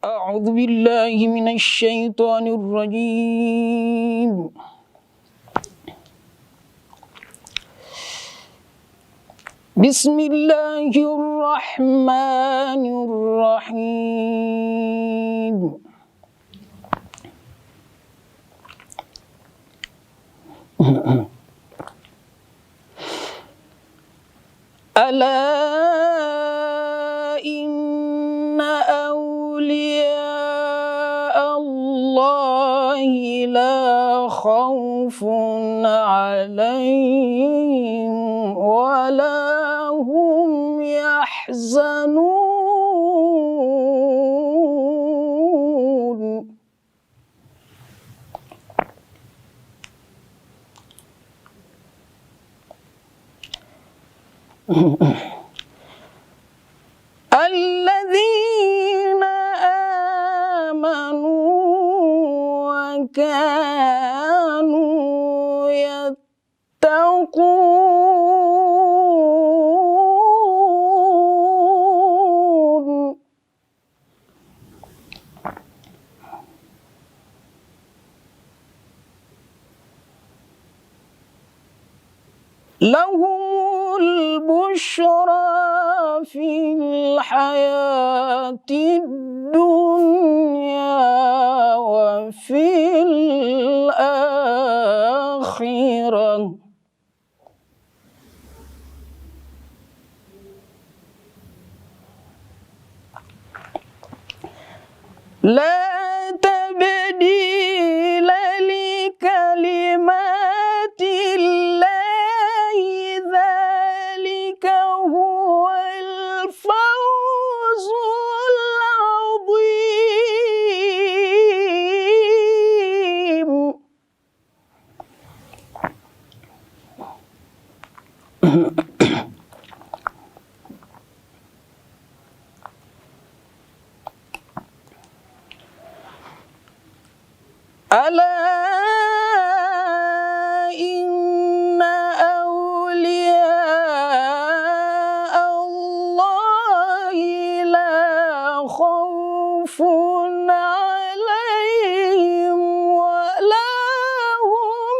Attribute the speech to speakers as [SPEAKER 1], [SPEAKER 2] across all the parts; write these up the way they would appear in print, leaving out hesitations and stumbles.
[SPEAKER 1] أعوذ بالله من الشيطان الرجيم. بسم الله الرحمن الرحيم. ألا إن أولياء الله لا خوف عليهم ولا هم يحزنون. الذين آمنوا وكانوا يتقون. لهم البشرى في الحياة الدنيا وفي الآخرة لا تبديل لكلمات الله ذلك هو الفوز العظيم. ألا إن أولياء الله لا خوف عليهم ولا هم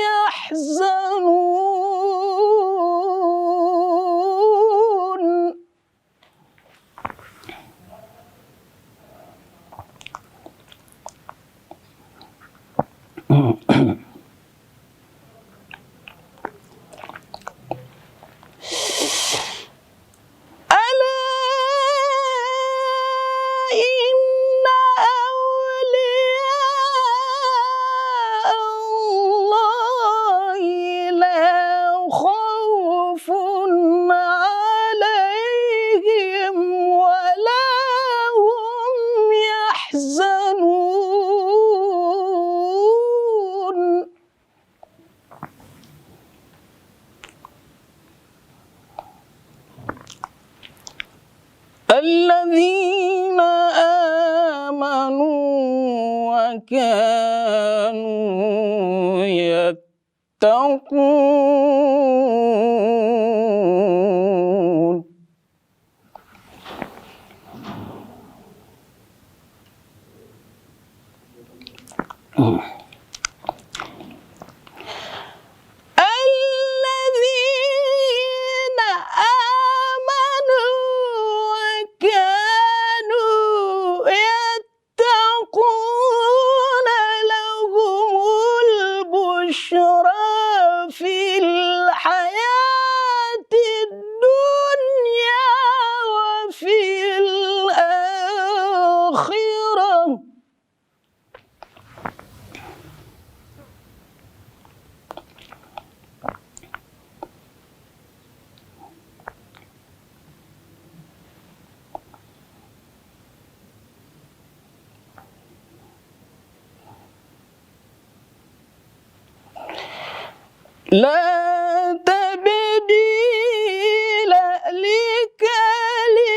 [SPEAKER 1] يحزنون. ألا إن أولياء الله لا خوف عليهم ولا هم يحزنون. الذين آمنوا وكانوا يتقون. الذين آمنوا وكانوا يتقون لهم البشرى في الحياة الدنيا وفي الآخرة لا تبديل لكلمات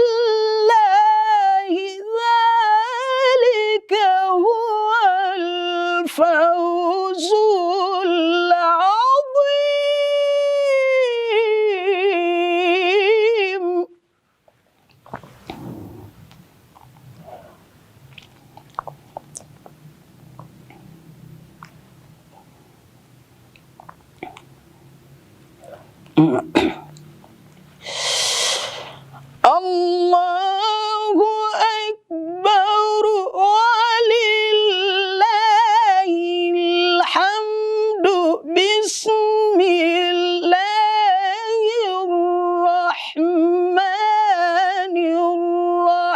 [SPEAKER 1] الله ذلك هو الفوز العظيم. الله أكبر ولله الحمد بسم الله الرحمن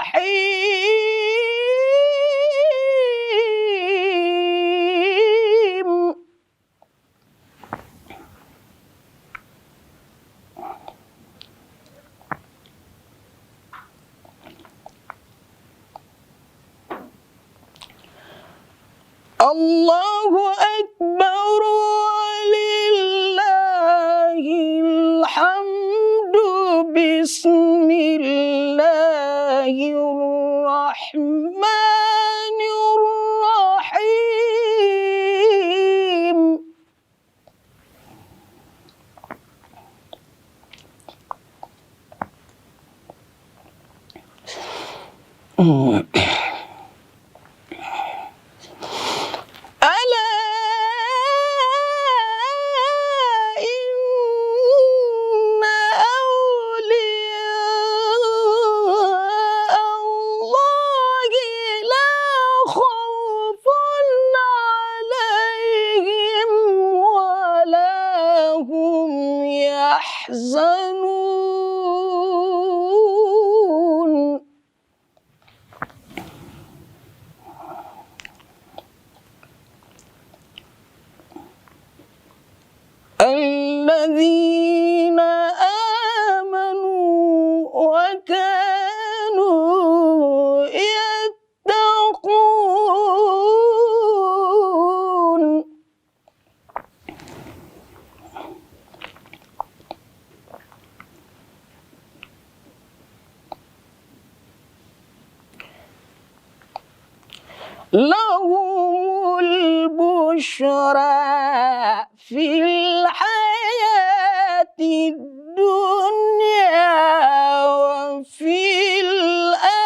[SPEAKER 1] الرحيم. الله أكبر ولله الحمد بسم الله الرحمن الرحيم. يحزنون. الذين آمنوا وكانوا يتقون. لهم البشرى في الحياة الدنيا وفي الآخرة.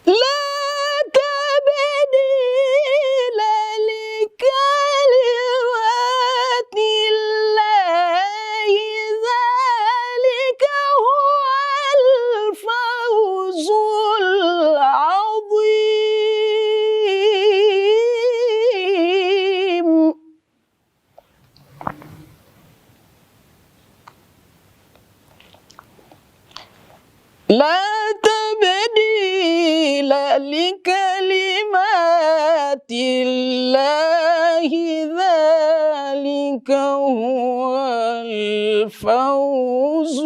[SPEAKER 1] لا تبديل لكلمات الله ذلك هو الفوز العظيم. لا تبديل لكلمات الله ذلك هو الفوز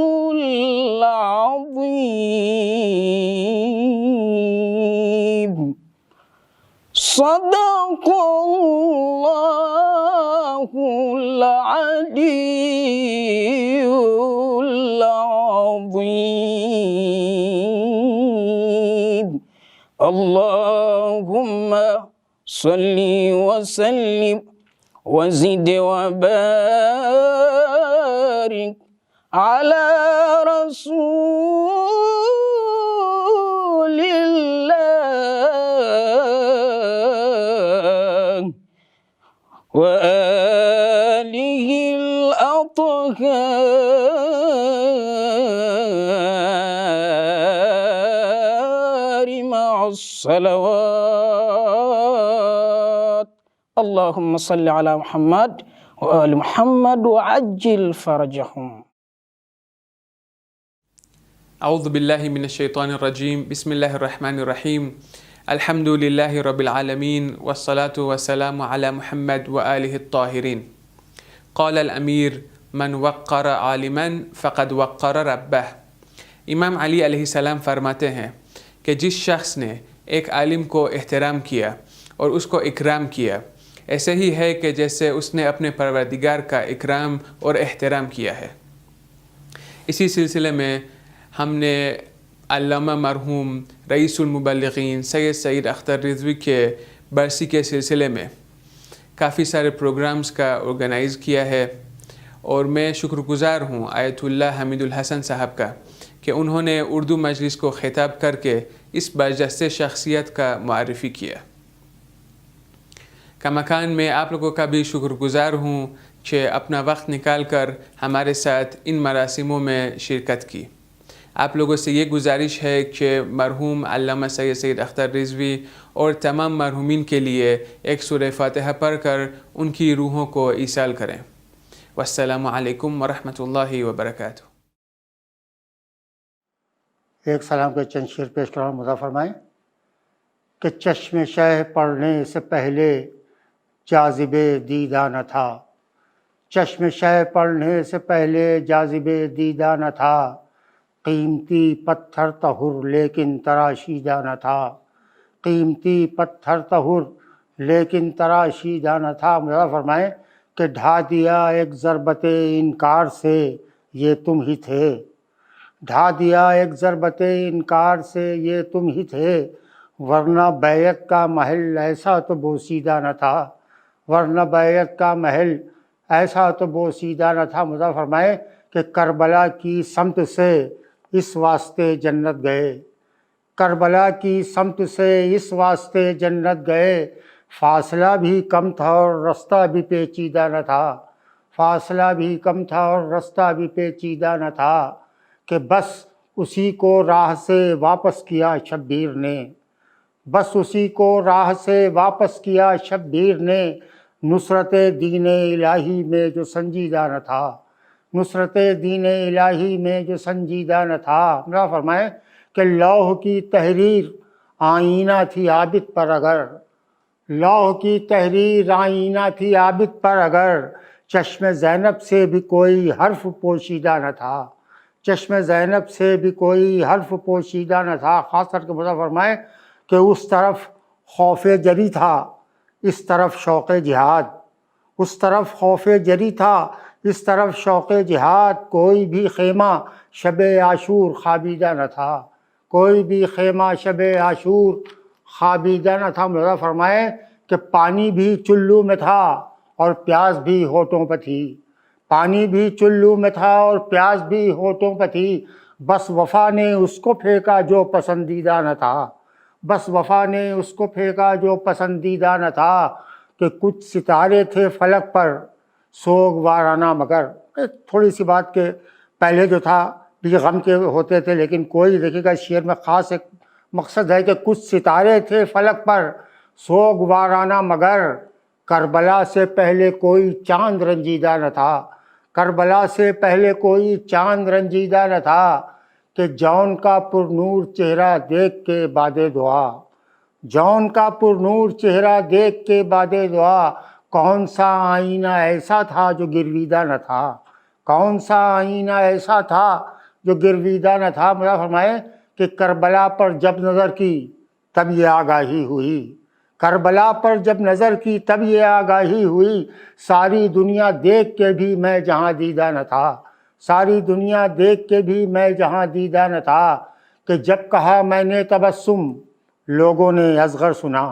[SPEAKER 1] العظيم. صدق الله العلي العظيم. اللهم صل وسلم وزد وبارك على رسول الله وآله الأطهار مع الصلوات. اللهم صل على محمد وآل محمد وعجل فرجهم.
[SPEAKER 2] أعوذ بالله من الشيطان الرجيم. بسم الله الرحمن الرحيم. الحمد لله رب العالمين والصلاة والسلام على محمد وآله الطاهرين. قال الأمير من وقر عالما فقد وقر ربه. امام علی علیہ السلام فرماتے ہیں کہ جس شخص نے ایک عالم کو احترام کیا اور اس کو اکرام کیا ایسے ہی ہے کہ جیسے اس نے اپنے پروردگار کا اکرام اور احترام کیا ہے. اسی سلسلے میں ہم نے علامہ مرحوم رئیس المبلغین سید سعید اختر رضوی کے برسی کے سلسلے میں کافی سارے پروگرامز کا آرگنائز کیا ہے اور میں شکر گزار ہوں آیت اللہ حمید الحسن صاحب کا کہ انہوں نے اردو مجلس کو خطاب کر کے اس برجستہ شخصیت کا معرفی کیا۔ کماکان میں آپ لوگوں کا بھی شکر گزار ہوں کہ اپنا وقت نکال کر ہمارے ساتھ ان مراسموں میں شرکت کی۔ آپ لوگوں سے یہ گزارش ہے کہ مرحوم علامہ سید اختر رضوی اور تمام مرحومین کے لیے ایک سورہ فاتحہ پڑھ کر ان کی روحوں کو ایصال کریں۔ والسلام علیکم ورحمۃ اللہ وبرکاتہ۔
[SPEAKER 3] ایک سلام کے چند شعر پیش کرنا مدعا فرمائیں کہ چشم شہ پڑھنے سے پہلے جاذب دیدہ نہ تھا، چشم شہ پڑھنے سے پہلے جاذب دیدہ نہ تھا، قیمتی پتھر طہر لیکن تراشیدہ نہ تھا، قیمتی پتھر طہر لیکن تراشیدہ نہ تھا۔ مدعا فرمائیں کہ ڈھا دیا ایک ضربت انکار سے یہ تم ہی تھے، ڈھا دیا ایک ضربت انکار سے یہ تم ہی تھے، ورنہ بیعت کا محل ایسا تو بوسیدہ نہ تھا، ورنہ بیعت کا محل ایسا تو بوسیدہ نہ تھا۔ مدعا فرمائیں کہ کربلا کی سمت سے اس واسطے جنت گئے، کربلا کی سمت سے اس واسطے جنت گئے، فاصلہ بھی کم تھا اور رستہ بھی پیچیدہ نہ تھا، فاصلہ بھی کم تھا اور رستہ بھی پیچیدہ نہ تھا، کہ بس اسی کو راہ سے واپس کیا شبیر نے، بس اسی کو راہ سے واپس کیا شبیر نے، نصرت دین الہی میں جو سنجیدہ نہ تھا، نصرت دین الہی میں جو سنجیدہ نہ تھا۔ مدعا فرمائیں کہ لوح کی تحریر آئینہ تھی عابد پر اگر، لوح کی تحریر آئینہ تھی عابد پر اگر، چشم زینب سے بھی کوئی حرف پوشیدہ نہ تھا، چشم زینب سے بھی کوئی حرف پوشیدہ نہ تھا۔ خاص کر کے مدعا فرمائیں کہ اس طرف خوف جری تھا اس طرف شوق جہاد، اس طرف خوف جری تھا اس طرف شوق جہاد، کوئی بھی خیمہ شب عاشور خوابیدہ نہ تھا، کوئی بھی خیمہ شب عاشور خوابیدہ نہ تھا۔ مدعا فرمائیں کہ پانی بھی چلو میں تھا اور پیاس بھی ہونٹوں پہ تھی، پانی بھی چلو میں تھا اور پیاس بھی ہونٹوں پہ تھی، بس وفا نے اس کو پھینکا جو پسندیدہ نہ تھا، بس وفا نے اس کو پھینکا جو پسندیدہ نہ تھا، کہ کچھ ستارے تھے فلک پر سوگوارانہ مگر۔ تھوڑی سی بات کہ پہلے جو تھا بھی غم کے ہوتے تھے، لیکن کوئی دیکھیے گا اس شعر میں خاص ایک مقصد ہے کہ کچھ ستارے تھے فلک پر سوگوارانہ مگر، کربلا سے پہلے کوئی چاند رنجیدہ نہ تھا، کربلا سے پہلے کوئی چاند رنجیدہ نہ تھا، کہ جون کا پر نور چہرہ دیکھ کے بعد دعا، جون کا پر نور چہرہ دیکھ کے بعد دعا، کون سا آئینہ ایسا تھا جو گرویدہ نہ تھا، کون سا آئینہ ایسا تھا جو گرویدہ نہ تھا۔ مدعا فرمائیں کہ کربلا پر جب نظر کی تب یہ آگاہی ہوئی، کربلا پر جب نظر کی تب یہ آگاہی ہوئی، ساری دنیا دیکھ کے بھی میں جہاں دیدہ نہ تھا، ساری دنیا دیکھ کے بھی میں جہاں دیدہ نہ تھا، کہ جب کہا میں نے تبسم لوگوں نے اصغر سنا،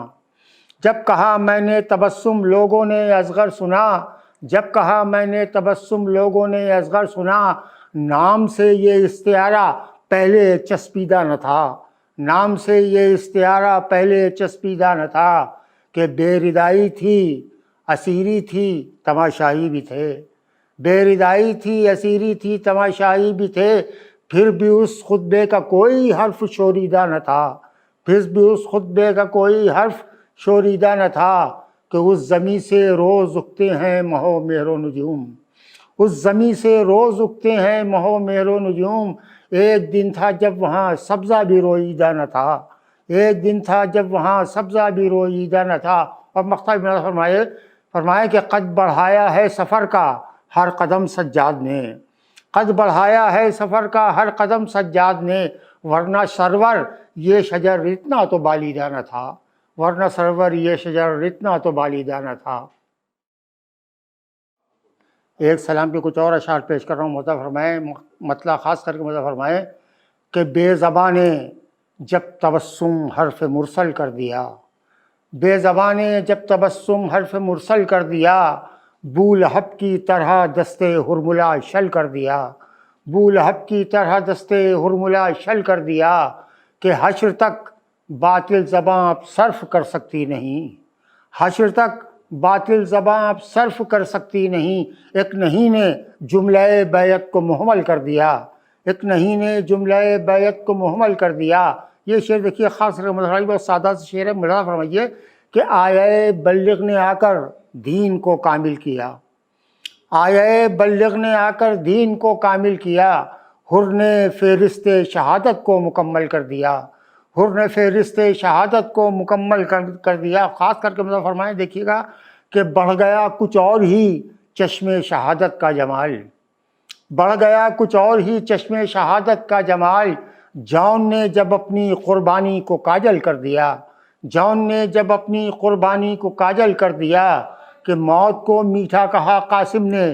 [SPEAKER 3] جب کہا میں نے تبسم لوگوں نے اصغر سنا، جب کہا میں نے تبسم لوگوں نے اصغر سنا، نام سے یہ استعارہ پہلے چسپیدہ نہ تھا، نام سے یہ استعارہ پہلے چسپیدہ نہ تھا، کہ بے ردائی تھی اسیری تھی تماشائی بھی تھے، بے ردائی تھی اسیری تھی تماشائی بھی تھے، پھر بھی اس خطبے کا کوئی حرف شوریدہ نہ تھا، پھر بھی اس خطبے کا کوئی حرف شوریدہ نہ تھا، کہ اس زمیں سے روز اگتے ہیں مہ و مہر و نجوم، اس زمیں سے روز اگتے ہیں مہ و مہر و نجوم، ایک دن تھا جب وہاں سبزہ بھی روئیدہ نہ تھا، ایک دن تھا جب وہاں سبزہ بھی روئیدہ نہ تھا۔ اور مقطع فرمائے کہ قد بڑھایا ہے سفر کا ہر قدم سجاد نے، قد بڑھایا ہے سفر کا ہر قدم سجاد نے، ورنہ سرور یہ شجر اتنا تو بالیدہ نہ تھا، ورنہ سرور یہ شجر اتنا تو بالیدہ نہ تھا۔ ایک سلام کے کچھ اور اشعار پیش کر رہا ہوں، مدعا فرمائیں، مطلع خاص کر کے مدعا فرمائیں کہ بے زباں نے جب تبسم حرف مرسل کر دیا، بے زباں نے جب تبسم حرف مرسل کر دیا، بو لہب کی طرح دستے ہرملا شل کر دیا، بو لہب کی طرح دستے ہرملا شل کر دیا کہ حشر تک باطل زباں اب صرف کر سکتی نہیں، حشر تک باطل زباں اب صرف کر سکتی نہیں، ایک نہیں نے جملہ بیعت کو محمل کر دیا، ایک نہیں نے جملہ بیعت کو محمل کر دیا۔ یہ شعر دیکھیے خاص مظہری بہت سادہ سے شعر ہے، ملاحظہ فرمائیے کہ آیہ بلغ نے آ کر دین کو کامل کیا، آیہ بلغ نے آ کر دین کو کامل کیا، حر نے فہرست شہادت کو مکمل کر دیا، حر نے فہرست شہادت کو مکمل کر دیا۔ خاص کر کے مطلب فرمائیں دیکھیے گا کہ بڑھ گیا کچھ اور ہی چشم شہادت کا جمال، بڑھ گیا کچھ اور ہی چشم شہادت کا جمال، جون نے جب اپنی قربانی کو کاجل کر دیا، جون نے جب اپنی قربانی کو کاجل کر دیا کہ موت کو میٹھا کہا قاسم نے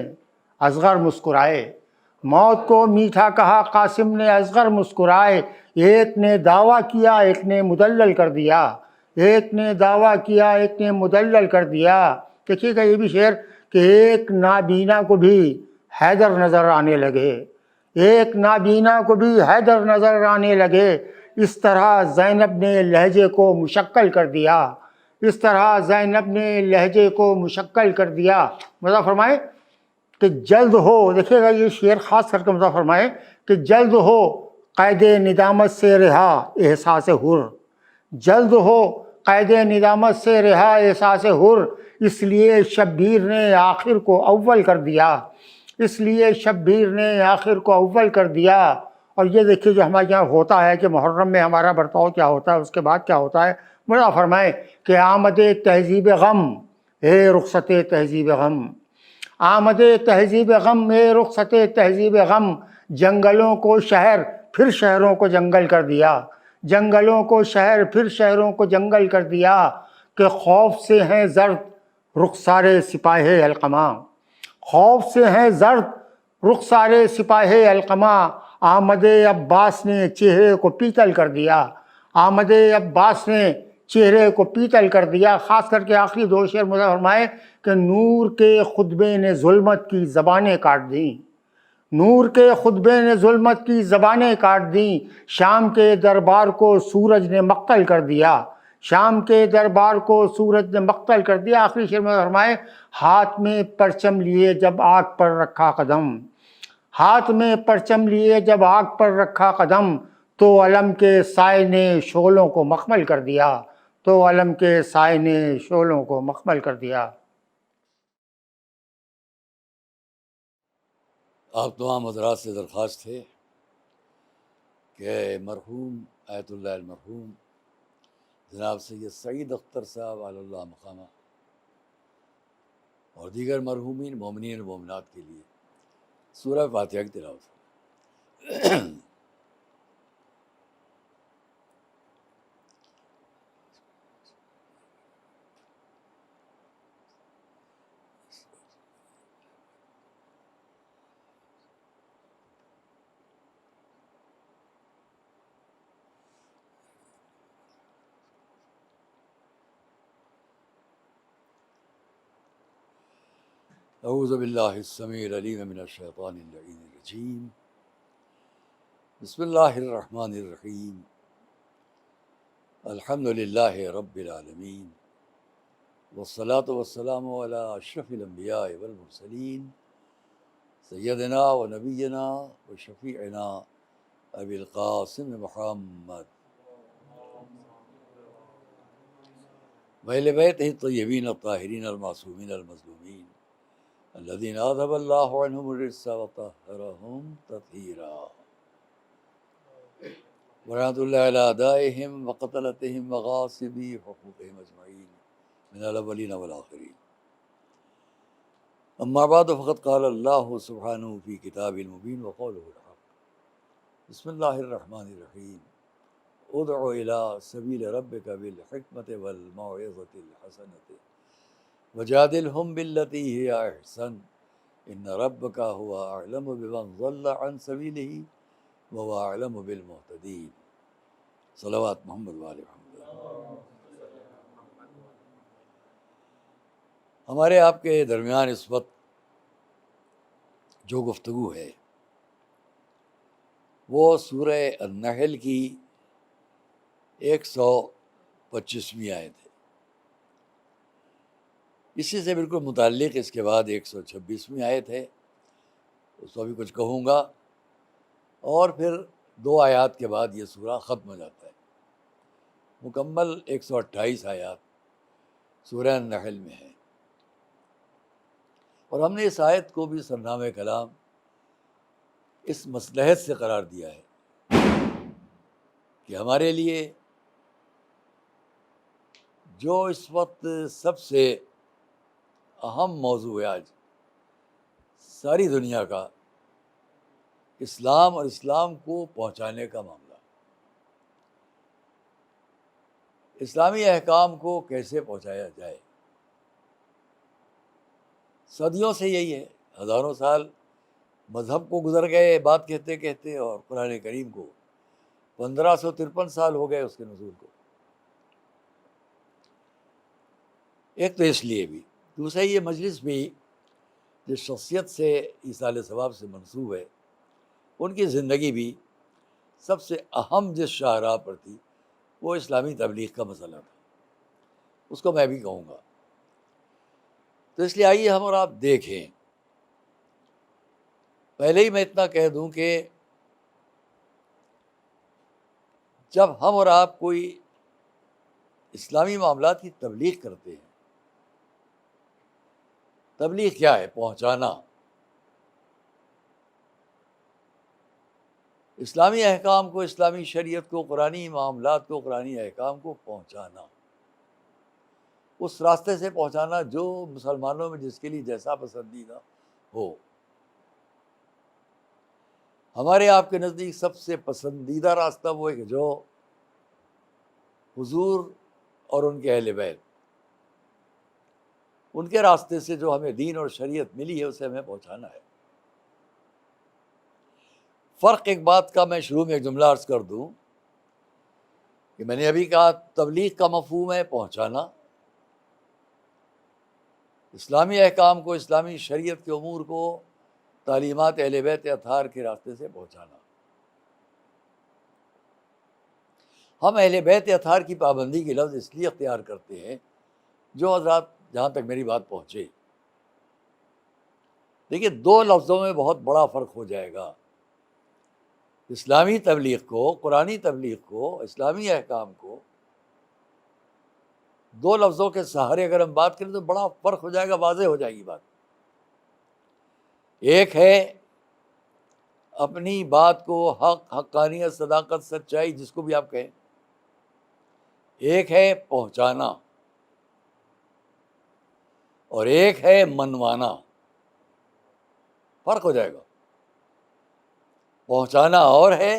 [SPEAKER 3] اصغر مسکرائے، موت کو میٹھا کہا قاسم نے اصغر مسکرائے، ایک نے دعویٰ کیا ایک نے مدلل کر دیا، ایک نے دعویٰ کیا ایک نے مدلل کر دیا۔ دیکھیے گا یہ بھی شعر کہ ایک نابینا کو بھی حیدر نظر آنے لگے، ایک نابینا کو بھی حیدر نظر آنے لگے، اس طرح زینب نے لہجے کو مشکل کر دیا، اس طرح زینب نے لہجے کو مشکل کر دیا۔ مزہ فرمائیں کہ جلد ہو، دیکھیے گا یہ شعر خاص کر کے مزہ فرمائیں کہ جلد ہو قید ندامت سے رہا احساس حر، جلد ہو قید ندامت سے رہا احساس حر، اس لیے شبیر نے آخر کو اول کر دیا، اس لیے شبیر نے آخر کو اول کر دیا۔ اور یہ دیکھیے جو ہمارے یہاں ہوتا ہے کہ محرم میں ہمارا برتاؤ کیا ہوتا ہے، اس کے بعد کیا ہوتا ہے، بڑا فرمائیں کہ آمد تہذیب غم اے رخصت تہذیب غم، آمد تہذیب غم اے رخصت تہذیب غم، جنگلوں کو شہر پھر شہروں کو جنگل کر دیا، جنگلوں کو شہر پھر شہروں کو جنگل کر دیا کہ خوف سے ہیں زرد رخسار سپاہ القمہ، خوف سے ہیں زرد رخسار سپاہ القمہ، آمد عباس نے چہرے کو پیتل کر دیا، آمد عباس نے چہرے کو پیتل کر دیا۔ خاص کر کے آخری دو شعر مجھے فرمائے کہ نور کے خطبے نے ظلمت کی زبانیں کاٹ دیں، نور کے خطبے نے ظلمت کی زبانیں کاٹ دیں، شام کے دربار کو سورج نے مقتل کر دیا، شام کے دربار کو سورج نے مقتل کر دیا۔ آخری شعر میں فرمائے ہاتھ میں پرچم لیے جب آگ پر رکھا قدم، ہاتھ میں پرچم لیے جب آگ پر رکھا قدم، تو علم کے سائے نے شعلوں کو مخمل کر دیا، تو علم کے سائے نے شعلوں کو مخمل کر دیا۔
[SPEAKER 4] آپ تمام حضرات سے درخواست ہے کہ مرحوم آیت اللہ المرحوم جناب سید سعید اختر صاحب علی اللہ مقامہ اور دیگر مرحومین مومنین و مومنات کے لیے سورہ فاتحہ کی تلاوت۔ اعوذ باللہ السمیع العلیم من الشیطان اللعین الرجیم، بسم اللہ الرحمن الرحیم، الحمد للہ رب العالمین، والصلاة والسلام علی اشرف الانبیاء والمرسلین، سیدنا و نبینا و شفیعنا ابی القاسم محمد وَإِلَى بَيْتِهِ الطَّيِّبِينَ الطَّاهِرِينَ الْمَعْصُومِينَ الْمَظْلُومِينَ الَّذِينَ أَذْهَبَ اللَّهُ عَنْهُمُ الرِّجْسَ وَطَهَّرَهُمْ تَطْهِيرًا وَرَحْمَةُ اللَّهِ عَلَىٰ أَعْدَائِهِمْ وَقَتْلَتِهِمْ وَغَاصِبِي حُقُوقِهِمْ أَجْمَعِينَ مِنَ الْأَوَّلِينَ وَالْآخِرِينَ أما بعد فقد قال الله سبحانه في كتابه المبين وقوله الحق، بسم الله الرحمن الرحيم، ادع إلى سبيل ربك بالحكمة والموعظة الحسنة وجادلهم بالتي هي أحسن إن ربك هو أعلم بمن ضل عن سبيله وهو أعلم بالمهتدين۔ صلوات محمد وآل محمد۔ ہمارے آپ کے درمیان اس وقت جو گفتگو ہے وہ سورہ النحل کی 125ویں آیت ہے. اسی سے بالکل متعلق اس کے بعد 126ویں آیت ہے، اس کو بھی کچھ کہوں گا، اور پھر 2 آیات کے بعد یہ سورہ ختم ہو جاتا ہے. مکمل 128 آیات سورہ النحل میں ہے. اور ہم نے اس آیت کو بھی سرنامہ کلام اس مصلحت سے قرار دیا ہے کہ ہمارے لیے جو اس وقت سب سے اہم موضوع ہے آج ساری دنیا کا، اسلام اور اسلام کو پہنچانے کا معاملہ، اسلامی احکام کو کیسے پہنچایا جائے. صدیوں سے یہی ہے، ہزاروں سال مذہب کو گزر گئے بات کہتے کہتے، اور قرآن کریم کو 1553 سال ہو گئے اس کے نزول کو. ایک تو اس لیے بھی، دوسرا یہ مجلس بھی جس شخصیت سے ایصال ثواب سے منسوب ہے، ان کی زندگی بھی سب سے اہم جس شاہراہ پر تھی وہ اسلامی تبلیغ کا مسئلہ تھا. اس کو میں بھی کہوں گا. تو اس لیے آئیے ہم اور آپ دیکھیں. پہلے ہی میں اتنا کہہ دوں کہ جب ہم اور آپ کوئی اسلامی معاملات کی تبلیغ کرتے ہیں، تبلیغ کیا ہے؟ پہنچانا. اسلامی احکام کو، اسلامی شریعت کو، قرآنی معاملات کو، قرآنی احکام کو پہنچانا، اس راستے سے پہنچانا جو مسلمانوں میں جس کے لیے جیسا پسندیدہ ہو. ہمارے آپ کے نزدیک سب سے پسندیدہ راستہ وہ ہے کہ جو حضور اور ان کے اہل بیت، ان کے راستے سے جو ہمیں دین اور شریعت ملی ہے اسے ہمیں پہنچانا ہے. فرق ایک بات کا میں شروع میں ایک جملہ عرض کر دوں کہ میں نے ابھی کہا تبلیغ کا مفہوم ہے پہنچانا، اسلامی احکام کو، اسلامی شریعت کے امور کو تعلیمات اہل بیت اطہار کے راستے سے پہنچانا. ہم اہل بیت اطہار کی پابندی کے لفظ اس لیے اختیار کرتے ہیں، جو حضرات جہاں تک میری بات پہنچے، دیکھیے 2 لفظوں میں بہت بڑا فرق ہو جائے گا. اسلامی تبلیغ کو، قرآنی تبلیغ کو، اسلامی احکام کو 2 لفظوں کے سہارے اگر ہم بات کریں تو بڑا فرق ہو جائے گا، واضح ہو جائے گی بات. ایک ہے اپنی بات کو حق، حقانیت، صداقت، سچائی، جس کو بھی آپ کہیں. ایک ہے پہنچانا، اور ایک ہے منوانا. فرق ہو جائے گا. پہنچانا اور ہے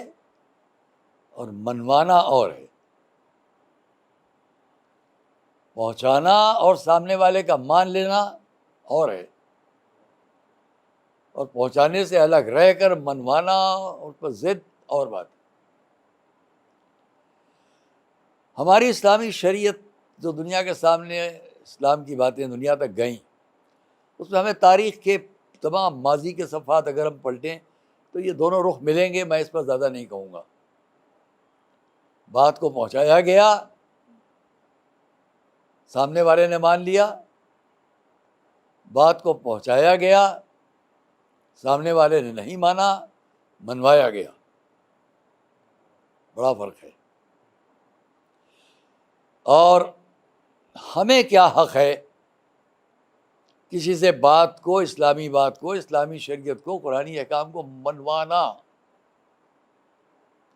[SPEAKER 4] اور منوانا اور ہے. پہنچانا اور سامنے والے کا مان لینا اور ہے، اور پہنچانے سے الگ رہ کر منوانا، اس پر ضد اور بات. ہماری اسلامی شریعت جو دنیا کے سامنے اسلام کی باتیں دنیا تک گئیں، اس میں ہمیں تاریخ کے تمام ماضی کے صفحات اگر ہم پلٹیں تو یہ دونوں رخ ملیں گے. میں اس پر زیادہ نہیں کہوں گا. بات کو پہنچایا گیا، سامنے والے نے مان لیا. بات کو پہنچایا گیا، سامنے والے نے نہیں مانا، منوایا گیا. بڑا فرق ہے. اور ہمیں کیا حق ہے کسی سے بات کو، اسلامی بات کو، اسلامی شریعت کو، قرآنی احکام کو منوانا؟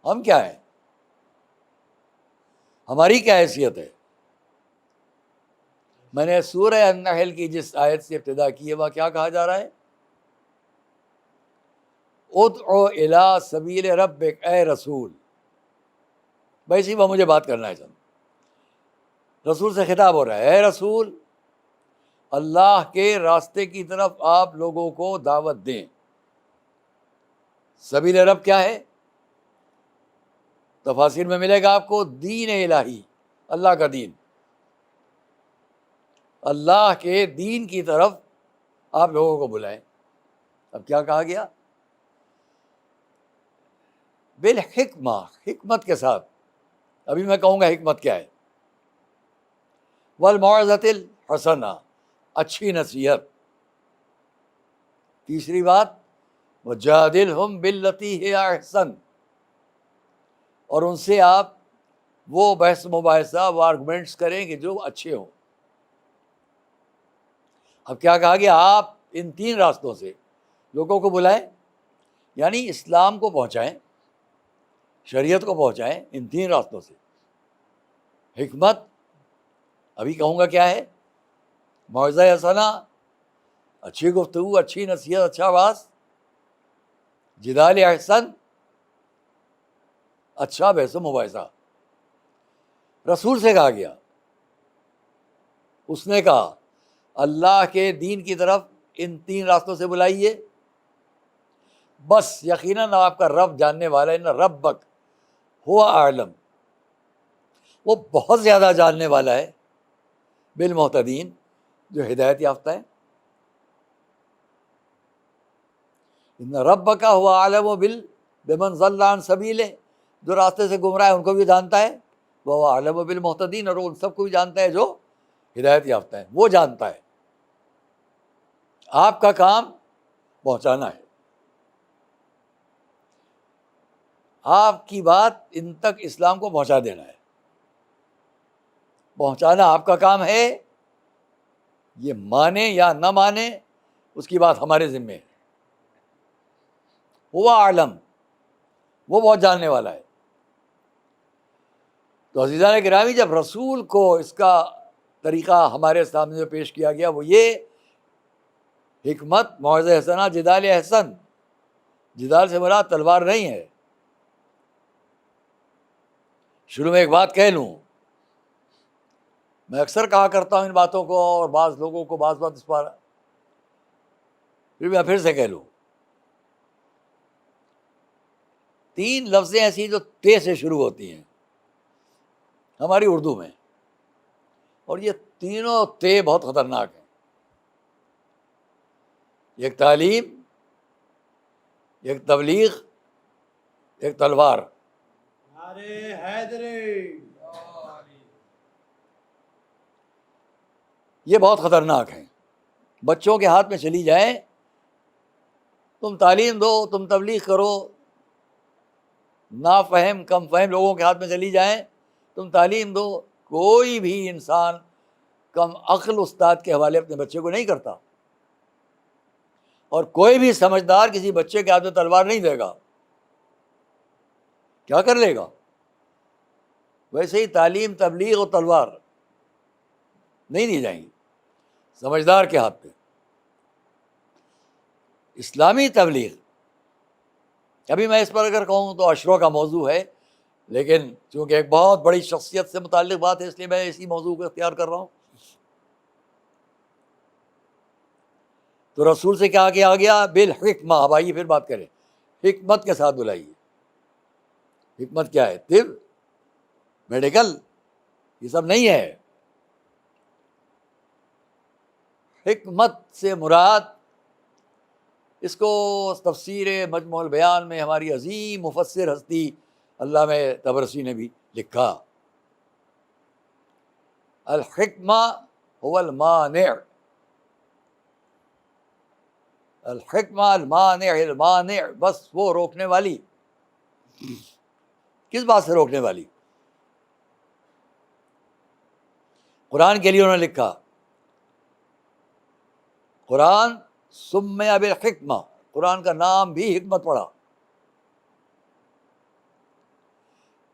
[SPEAKER 4] ہم کیا ہیں؟ ہماری کیا حیثیت ہے؟ میں نے سورہ النحل کی جس آیت سے ابتدا کی ہے، وہاں کیا کہا جا رہا ہے؟ ادعو الی سبیل ربک، اے رسول. بھائی اسی پر مجھے بات کرنا ہے. رسول سے خطاب ہو رہا ہے، اے رسول، اللہ کے راستے کی طرف آپ لوگوں کو دعوت دیں. سبیل رب کیا ہے؟ تفاسیر میں ملے گا آپ کو دین الہی، اللہ کا دین. اللہ کے دین کی طرف آپ لوگوں کو بلائیں. اب کیا کہا گیا؟ بالحکمہ، حکمت کے ساتھ. ابھی میں کہوں گا حکمت کیا ہے. والموعظۃ الحسنہ، اچھی نصیحت. تیسری بات وجادلہم باللتی ہی احسن، اور ان سے آپ وہ بحث مباحثہ، وہ آرگومنٹس کریں کہ جو اچھے ہوں. اب کیا کہا گیا؟ آپ ان 3 راستوں سے لوگوں کو بلائیں، یعنی اسلام کو پہنچائیں، شریعت کو پہنچائیں ان 3 راستوں سے. حکمت ابھی کہوں گا کیا ہے، موعظہ حسنہ اچھی گفتگو، اچھی نصیحت، اچھا واعظ. جدال احسن اچھا بحث و مباحثہ. رسول سے کہا گیا، اس نے کہا اللہ کے دین کی طرف ان 3 راستوں سے بلائیے. بس یقیناً آپ کا رب جاننے والا ہے، ان ربک ہوا اعلم، وہ بہت زیادہ جاننے والا ہے بالمہتدین، جو ہدایت یافتہ ہے. ان ربک ہوا اعلم بمن ضل عن سبیلہ، جو راستے سے گمراہ ہے ان کو بھی جانتا ہے. وہ اعلم بالمہتدین، اور ان سب کو بھی جانتا ہے جو ہدایت یافتہ ہے، وہ جانتا ہے. آپ کا کام پہنچانا ہے، آپ کی بات ان تک اسلام کو پہنچا دینا ہے. پہنچانا آپ کا کام ہے، یہ مانے یا نہ مانے اس کی بات ہمارے ذمے ہے. وہ عالم، وہ بہت جاننے والا ہے. تو عزیزان گرامی، جب رسول کو اس کا طریقہ ہمارے سامنے جو پیش کیا گیا وہ یہ حکمت، موعظہ حسنہ، جدال احسن. جدال سے مراد تلوار نہیں ہے. شروع میں ایک بات کہہ لوں، میں اکثر کہا کرتا ہوں ان باتوں کو، اور بعض لوگوں کو بعض بات اس پر، پھر سے کہہ لوں. 3 لفظیں ایسی جو تے سے شروع ہوتی ہیں ہماری اردو میں، اور یہ تینوں تے بہت خطرناک ہیں. ایک تعلیم، ایک تبلیغ، ایک تلوار. یہ بہت خطرناک ہیں. بچوں کے ہاتھ میں چلی جائیں، تم تعلیم دو، تم تبلیغ کرو. نافہم، کم فہم لوگوں کے ہاتھ میں چلی جائیں، تم تعلیم دو. کوئی بھی انسان کم عقل استاد کے حوالے اپنے بچے کو نہیں کرتا، اور کوئی بھی سمجھدار کسی بچے کے ہاتھ میں تلوار نہیں دے گا. کیا کر لے گا؟ ویسے ہی تعلیم، تبلیغ اور تلوار نہیں دی جائیں گی سمجھدار کے ہاتھ پہ. اسلامی تبلیغ، ابھی میں اس پر اگر کہوں تو عشروں کا موضوع ہے، لیکن چونکہ ایک بہت بڑی شخصیت سے متعلق بات ہے اس لیے میں اسی موضوع کو اختیار کر رہا ہوں. تو رسول سے کیا کیا گیا؟ بالحکمہ. اب آئیے پھر بات کریں، حکمت کے ساتھ بلائیے. حکمت کیا ہے؟ طب، میڈیکل، یہ سب نہیں ہے. حکمت سے مراد، اس کو تفسیر مجموع البیان میں ہماری عظیم مفسر ہستی علامہ طبرسی نے بھی لکھا، الحکمہ هو المانع. الحکمہ المانع، المانع بس وہ روکنے والی. کس بات سے روکنے والی؟ قرآن کے لیے انہوں نے لکھا، قرآن سمّی بالحکمہ، قرآن کا نام بھی حکمت پڑا.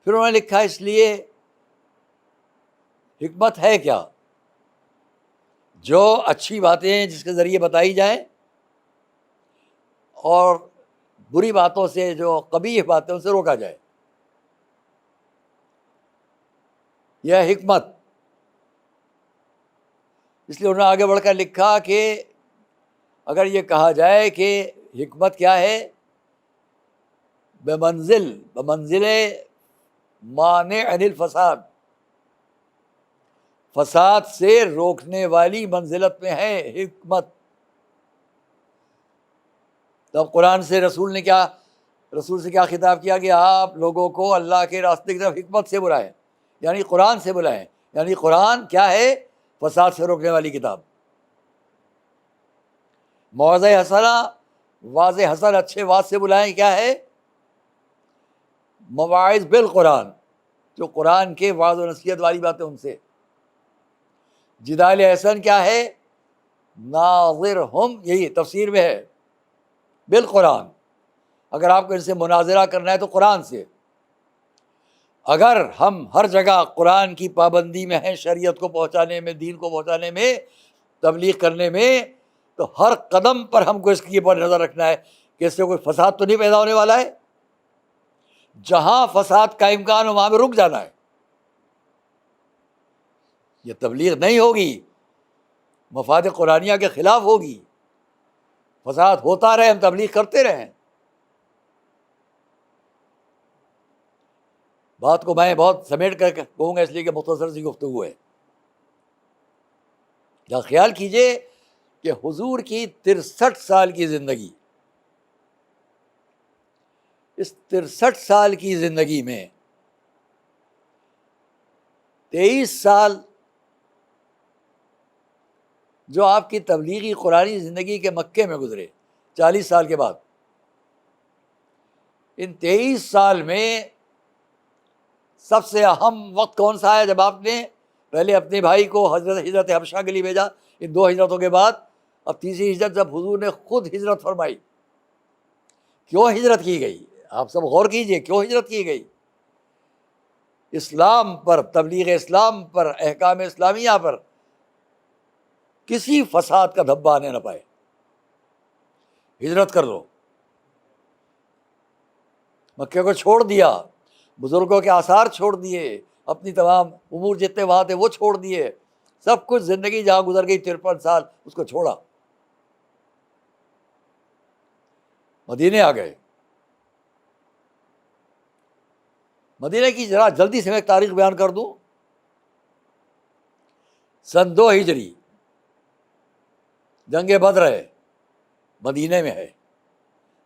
[SPEAKER 4] پھر انہوں نے لکھا اس لیے حکمت ہے کیا؟ جو اچھی باتیں جس کے ذریعے بتائی جائیں، اور بری باتوں سے، جو قبیح باتیں ان سے روکا جائے، یہ ہے حکمت. اس لیے انہوں نے آگے بڑھ کر لکھا کہ اگر یہ کہا جائے کہ حکمت کیا ہے، بمنزل مانع عن الفساد، فساد سے روکنے والی منزلت میں ہے حکمت. تب قرآن سے رسول سے کیا خطاب کیا کہ آپ لوگوں کو اللہ کے راستے کی طرف حکمت سے بلائیں, یعنی قرآن سے بلائیں. یعنی قرآن کیا ہے؟ فساد سے روکنے والی کتاب. موعظہ حسنہ, واضح حسن, اچھے واضح سے بلائیں. کیا ہے؟ مواعظ بالقرآن, جو قرآن کے واعظ و نصیحت والی باتیں ان سے. جدال احسن کیا ہے؟ ناظرہم, یہی تفسیر میں ہے, بالقرآن. اگر آپ کو ان سے مناظرہ کرنا ہے تو قرآن سے. اگر ہم ہر جگہ قرآن کی پابندی میں ہیں, شریعت کو پہنچانے میں, دین کو پہنچانے میں, تبلیغ کرنے میں, تو ہر قدم پر ہم کو اس کی پر نظر رکھنا ہے کہ اس سے کوئی فساد تو نہیں پیدا ہونے والا ہے. جہاں فساد کا امکان ہو وہاں پہ رک جانا ہے. یہ تبلیغ نہیں ہوگی, مفاد قرآنیہ کے خلاف ہوگی. فساد ہوتا رہے, ہم تبلیغ کرتے رہیں. بات کو میں بہت سمیٹ کر کہوں گا اس لیے کہ مختصر سی گفتگو ہے. یا خیال کیجئے کہ حضور کی 63 سال کی زندگی, اس 63 سال کی زندگی میں 23 سال جو آپ کی تبلیغی قرآنی زندگی کے مکے میں گزرے 40 سال کے بعد, ان 23 سال میں سب سے اہم وقت کون سا ہے؟ جب آپ نے پہلے اپنے بھائی کو ہجرت حبشہ کے لیے بھیجا, ان 2 ہجرتوں کے بعد اب تیسری ہجرت جب حضور نے خود ہجرت فرمائی. کیوں ہجرت کی گئی؟ آپ سب غور کیجئے, کیوں ہجرت کی گئی؟ اسلام پر, تبلیغ اسلام پر, احکام اسلامیہ پر کسی فساد کا دھبا آنے نہ پائے. ہجرت کر لو. مکے کو چھوڑ دیا, بزرگوں کے آثار چھوڑ دیے, اپنی تمام امور جتنے وہاں تھے وہ چھوڑ دیے, سب کچھ زندگی جہاں گزر گئی 53 سال اس کو چھوڑا, مدینے آ گئے. مدینے کی ذرا جلدی سے میں ایک تاریخ بیان کر دوں. سن 2 ہجری جنگ بدر ہے, مدینے میں ہے,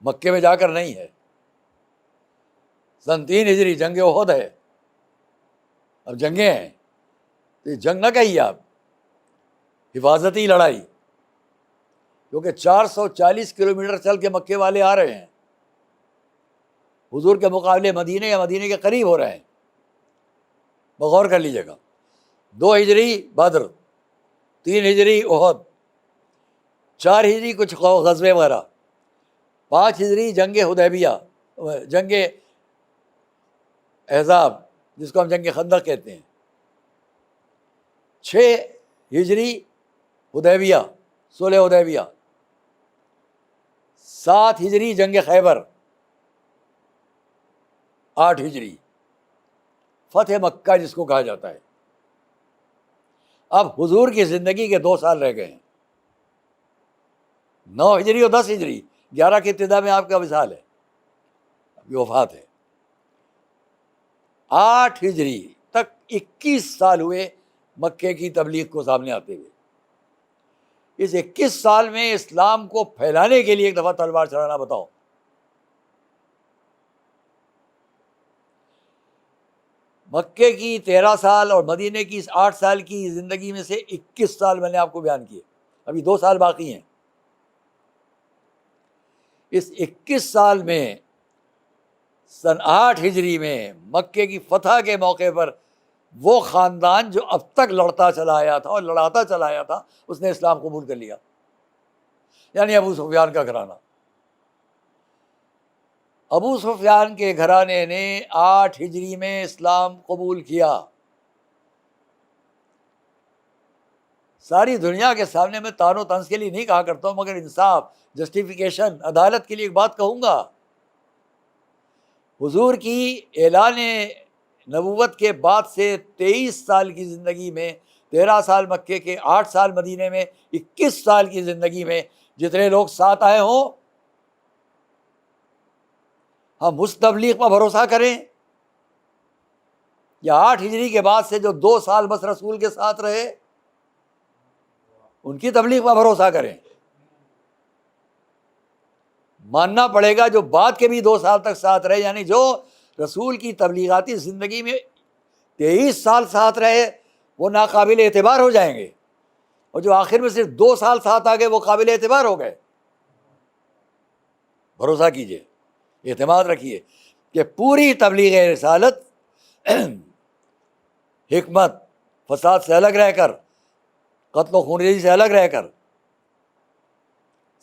[SPEAKER 4] مکے میں جا کر نہیں ہے. سن 3 ہجری جنگ احد ہے. اب جنگیں ہیں تو یہ جنگ نہ کہیے آپ, حفاظتی لڑائی, کیونکہ 440 کلومیٹر چل کے مکے والے آ رہے ہیں, حضور کے مقابلے مدینے یا مدینے کے قریب ہو رہے ہیں. غور کر لیجیے گا. 2 ہجری بدر, 3 ہجری احد, 4 ہجری کچھ غزوے وغیرہ, 5 ہجری جنگ حدیبیہ, جنگ احزاب جس کو ہم جنگ خندق کہتے ہیں, 6 ہجری حدیبیہ, صلح حدیبیہ, 7 ہجری جنگ خیبر, 8 ہجری فتح مکہ جس کو کہا جاتا ہے. اب حضور کی زندگی کے 2 سال رہ گئے ہیں. 9 ہجری اور 10 ہجری, 11 کی ابتدا میں آپ کا وصال ہے, ابھی وفات ہے. 8 ہجری تک 21 سال ہوئے مکے کی تبلیغ کو سامنے آتے ہوئے. اس 21 سال میں اسلام کو پھیلانے کے لیے ایک دفعہ تلوار چلانا بتاؤ. مکے کی 13 سال اور مدینے کی 8 سال کی زندگی میں سے 21 سال میں نے آپ کو بیان کیے, ابھی 2 سال باقی ہیں. اس 21 سال میں سن 8 ہجری میں مکے کی فتح کے موقع پر وہ خاندان جو اب تک لڑتا چلا آیا تھا اور لڑاتا چلا آیا تھا, اس نے اسلام قبول کر لیا. یعنی ابو سفیان کا گھرانہ. ابو سفیان کے گھرانے نے 8 ہجری میں اسلام قبول کیا. ساری دنیا کے سامنے میں تان و طنز کے لیے نہیں کہا کرتا ہوں, مگر انصاف, جسٹیفیکیشن, عدالت کے لیے ایک بات کہوں گا. حضور کی اعلان نبوت کے بعد سے 23 سال کی زندگی میں, 13 سال مکے کے, 8 سال مدینے میں, 21 سال کی زندگی میں جتنے لوگ ساتھ آئے ہوں, ہم اس تبلیغ پر بھروسہ کریں یا 8 ہجری کے بعد سے جو 2 سال بس رسول کے ساتھ رہے، ان کی تبلیغ پر بھروسہ کریں. ماننا پڑے گا جو بعد کے بھی 2 سال تک ساتھ رہے، یعنی جو رسول کی تبلیغاتی زندگی میں 23 سال ساتھ رہے وہ ناقابل اعتبار ہو جائیں گے، اور جو آخر میں صرف 2 سال ساتھ آ گئے وہ قابل اعتبار ہو گئے. بھروسہ کیجئے، اعتماد رکھیے کہ پوری تبلیغ رسالت حکمت فساد سے الگ رہ کر، قتل و خونریزی سے الگ رہ کر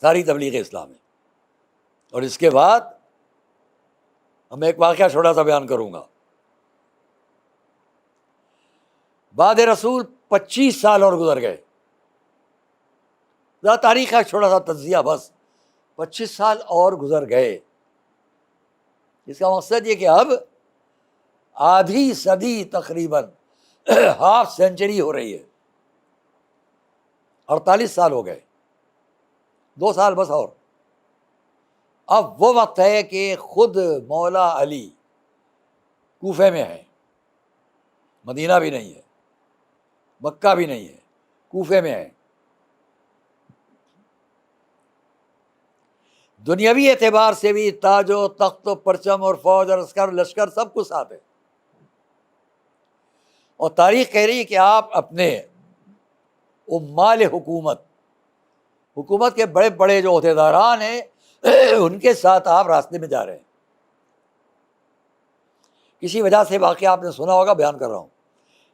[SPEAKER 4] ساری تبلیغ اسلام ہے. اور اس کے بعد میں ایک واقعہ چھوٹا سا بیان کروں گا. بعد رسول 25 سال اور گزر گئے. تاریخ کا ایک چھوٹا سا تجزیہ بس. 25 سال اور گزر گئے. اس کا مقصد یہ کہ اب آدھی صدی تقریباً ہاف سینچری ہو رہی ہے. 48 سال ہو گئے، 2 سال بس اور. اب وہ وقت ہے کہ خود مولا علی کوفے میں ہے، مدینہ بھی نہیں ہے، مکہ بھی نہیں ہے، کوفے میں ہے. دنیاوی اعتبار سے بھی تاج و تخت و پرچم اور فوج اور عسکر لشکر سب کچھ ساتھ ہے. اور تاریخ کہہ رہی ہے کہ آپ اپنے عمال حکومت کے بڑے بڑے جو عہدیداران ہیں ان کے ساتھ آپ راستے میں جا رہے ہیں. کسی وجہ سے واقعہ آپ نے سنا ہوگا، بیان کر رہا ہوں.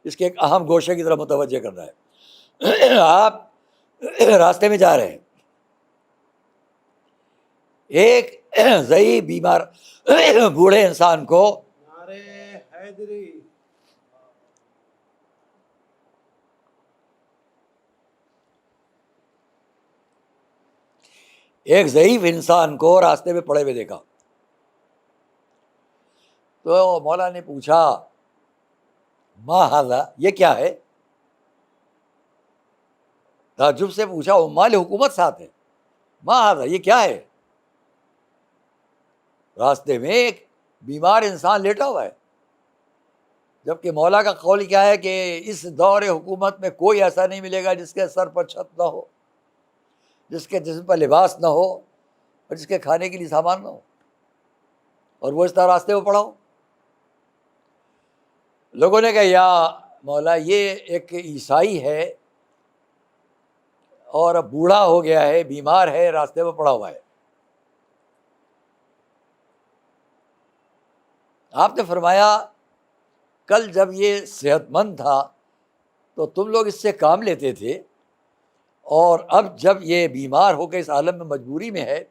[SPEAKER 4] اس کے ایک اہم گوشے کی طرف متوجہ کرنا ہے. آپ راستے میں جا رہے ہیں، ایک ضعیف بیمار بوڑھے انسان کو راستے میں پڑے ہوئے دیکھا. تو مولا نے پوچھا ما ھذا، یہ کیا ہے؟ تعجب سے پوچھا، عمال حکومت ساتھ ہے. ما ھذا، یہ کیا ہے؟ راستے میں ایک بیمار انسان لیٹا ہوا ہے. جبکہ مولا کا قول کیا ہے کہ اس دور حکومت میں کوئی ایسا نہیں ملے گا جس کے سر پر چھت نہ ہو، جس کے جسم پر لباس نہ ہو، اور جس کے کھانے کے لیے سامان نہ ہو، اور وہ اس طرح راستے میں پڑا ہو. لوگوں نے کہا یا مولا یہ ایک عیسائی ہے اور اب بوڑھا ہو گیا ہے، بیمار ہے، راستے میں پڑا ہوا ہے. آپ نے فرمایا کل جب یہ صحت مند تھا تو تم لوگ اس سے کام لیتے تھے، اور اب جب یہ بیمار ہو کے اس عالم میں مجبوری میں ہے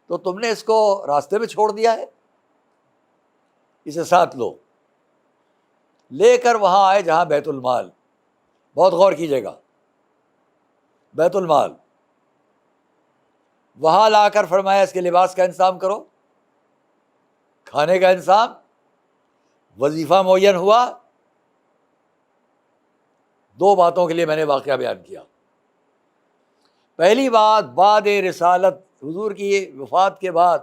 [SPEAKER 4] تو تم نے اس کو راستے میں چھوڑ دیا ہے. اسے ساتھ لو. لے کر وہاں آئے جہاں بیت المال. بہت غور کیجیے گا، بیت المال. وہاں لا کر فرمایا اس کے لباس کا انتظام کرو، کھانے کا انتظام. وظیفہ معین ہوا. 2 باتوں کے لیے میں نے واقعہ بیان کیا. پہلی بات، بعد رسالت حضور کی وفات کے بعد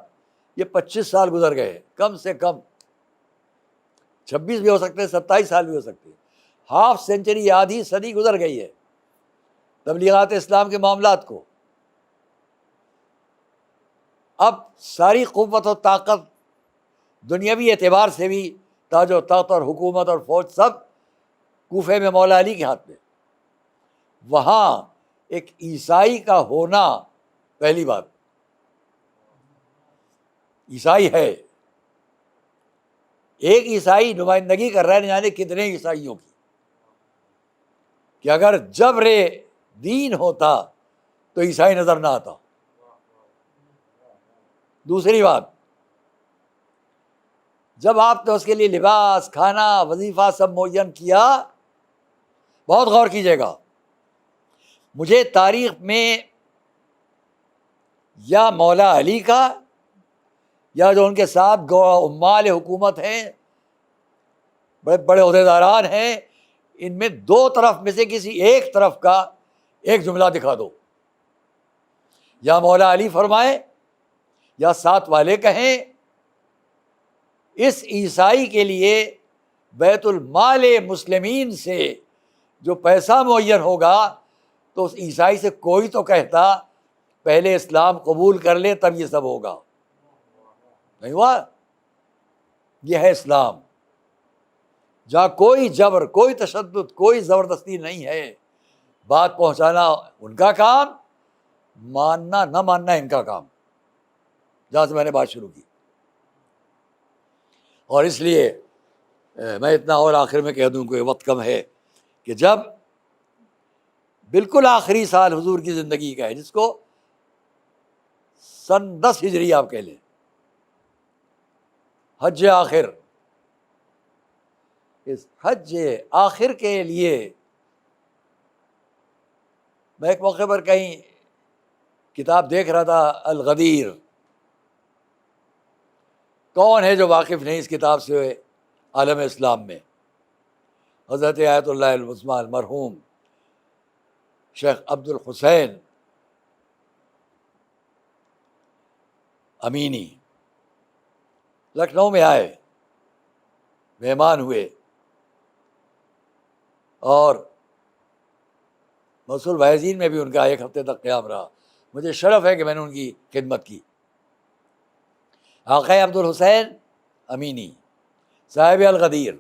[SPEAKER 4] یہ 25 سال گزر گئے، کم سے کم 26 بھی ہو سکتے، 27 سال بھی ہو سکتے. ہاف سینچری، آدھی صدی گزر گئی ہے تبلیغات اسلام کے معاملات کو. اب ساری قوت و طاقت دنیاوی اعتبار سے بھی، تاج و تخت اور حکومت اور فوج سب کوفے میں مولا علی کے ہاتھ میں. وہاں ایک عیسائی کا ہونا، پہلی بات عیسائی ہے. ایک عیسائی نمائندگی کر رہا ہے نہ جانے کتنے عیسائیوں کی. کہ اگر جبر دین ہوتا تو عیسائی نظر نہ آتا. دوسری بات، جب آپ نے اس کے لیے لباس، کھانا، وظیفہ سب معین کیا، بہت غور کیجیے گا. مجھے تاریخ میں یا مولا علی کا یا جو ان کے ساتھ عمال حکومت ہیں، بڑے بڑے عہدیداران ہیں، ان میں 2 طرف میں سے کسی ایک طرف کا ایک جملہ دکھا دو. یا مولا علی فرمائے یا ساتھ والے کہیں اس عیسائی کے لیے بیت المال مسلمین سے جو پیسہ معین ہوگا تو اس عیسائی سے کوئی تو کہتا پہلے اسلام قبول کر لے تب یہ سب ہوگا. نہیں ہوا. یہ ہے اسلام جہاں کوئی جبر، کوئی تشدد، کوئی زبردستی نہیں ہے. بات پہنچانا ان کا کام، ماننا نہ ماننا ان کا کام. جہاں سے میں نے بات شروع کی. اور اس لیے میں اتنا اور آخر میں کہہ دوں کہ وقت کم ہے کہ جب بالکل آخری سال حضور کی زندگی کا ہے، جس کو سن 10 ہجری آپ کہہ لیں، حج آخر، اس حج آخر کے لیے میں ایک موقع پر کہیں کتاب دیکھ رہا تھا، الغدیر. کون ہے جو واقف نہیں اس کتاب سے عالم اسلام میں؟ حضرت آیت اللہ العظمیٰ المرحوم شیخ عبد الحسین امینی لکھنؤ میں آئے، مہمان ہوئے، اور مسئول بھائزین میں بھی ان کا 1 ہفتے تک قیام رہا. مجھے شرف ہے کہ میں نے ان کی خدمت کی. آقا عبد الحسین امینی صاحب الغدیر،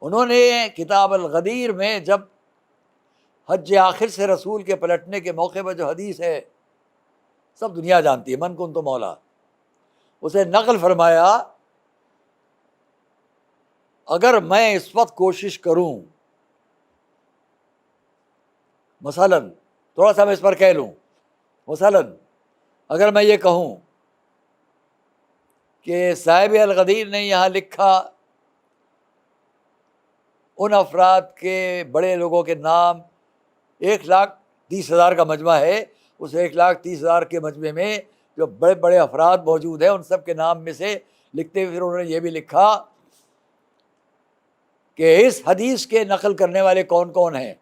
[SPEAKER 4] انہوں نے کتاب الغدیر میں جب حج آخر سے رسول کے پلٹنے کے موقع پر جو حدیث ہے سب دنیا جانتی ہے، من کنت مولا، اسے نقل فرمایا اگر میں اس وقت کوشش کروں، مثلاً تھوڑا سا میں اس پر کہہ لوں، مثلاً اگر میں یہ کہوں کہ صاحب الغدیر نے یہاں لکھا ان افراد کے، بڑے لوگوں کے نام، 1,30,000 کا مجمع ہے، اس 1,30,000 کے مجمع میں جو بڑے بڑے افراد موجود ہیں ان سب کے نام میں سے لکھتے ہوئے پھر انہوں نے یہ بھی لکھا کہ اس حدیث کے نقل کرنے والے کون کون ہیں.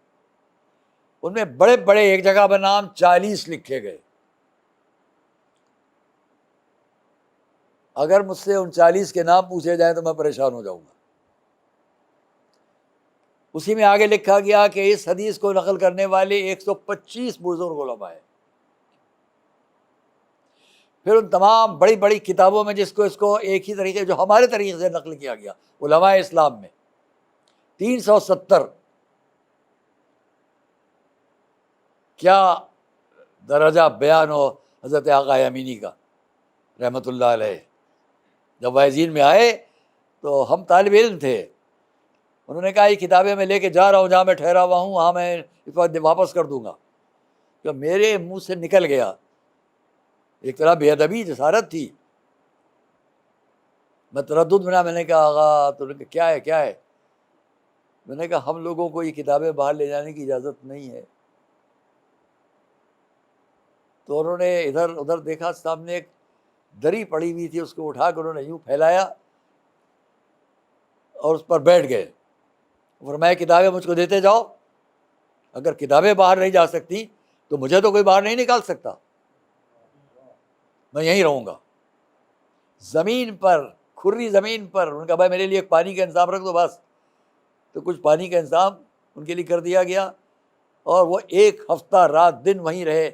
[SPEAKER 4] ان میں بڑے بڑے ایک جگہ پر نام 40 لکھے گئے. اگر مجھ سے ان 40 کے نام پوچھے جائیں تو میں پریشان ہو جاؤں گا. اسی میں آگے لکھا گیا کہ اس حدیث کو نقل کرنے والے 125 بزرگ علماء ہیں. پھر ان تمام بڑی بڑی کتابوں میں جس کو اس کو ایک ہی طریقے، جو ہمارے طریقے سے نقل کیا گیا علماء اسلام میں 370. کیا درجہ بیان ہو حضرت آقا امینی کا رحمۃ اللہ علیہ. جب وائزین میں آئے تو ہم طالب علم تھے، انہوں نے کہا یہ کتابیں میں لے کے جا رہا ہوں، جہاں میں ٹھہرا ہوا ہوں وہاں میں اس وقت واپس کر دوں گا. کہ میرے منہ سے نکل گیا، ایک طرح بے ادبی جسارت تھی. میں تردد بنا، میں نے کہا آغا، تو نے کہا کیا ہے کیا ہے؟ میں نے کہا ہم لوگوں کو یہ کتابیں باہر لے جانے کی اجازت نہیں ہے. تو انہوں نے ادھر ادھر دیکھا، سامنے ایک دری پڑی ہوئی تھی، اس کو اٹھا کر انہوں نے یوں پھیلایا اور اس پر بیٹھ گئے. فرمایا کتابیں مجھ کو دیتے جاؤ، اگر کتابیں باہر نہیں جا سکتی تو مجھے تو کوئی باہر نہیں نکال سکتا، میں یہیں رہوں گا. زمین پر، کھری زمین پر. انہوں نے کہا بھائی میرے لیے ایک پانی کا انتظام رکھ دو بس. تو کچھ پانی کا انتظام ان کے لیے کر دیا گیا، اور وہ 1 ہفتہ رات دن وہیں رہے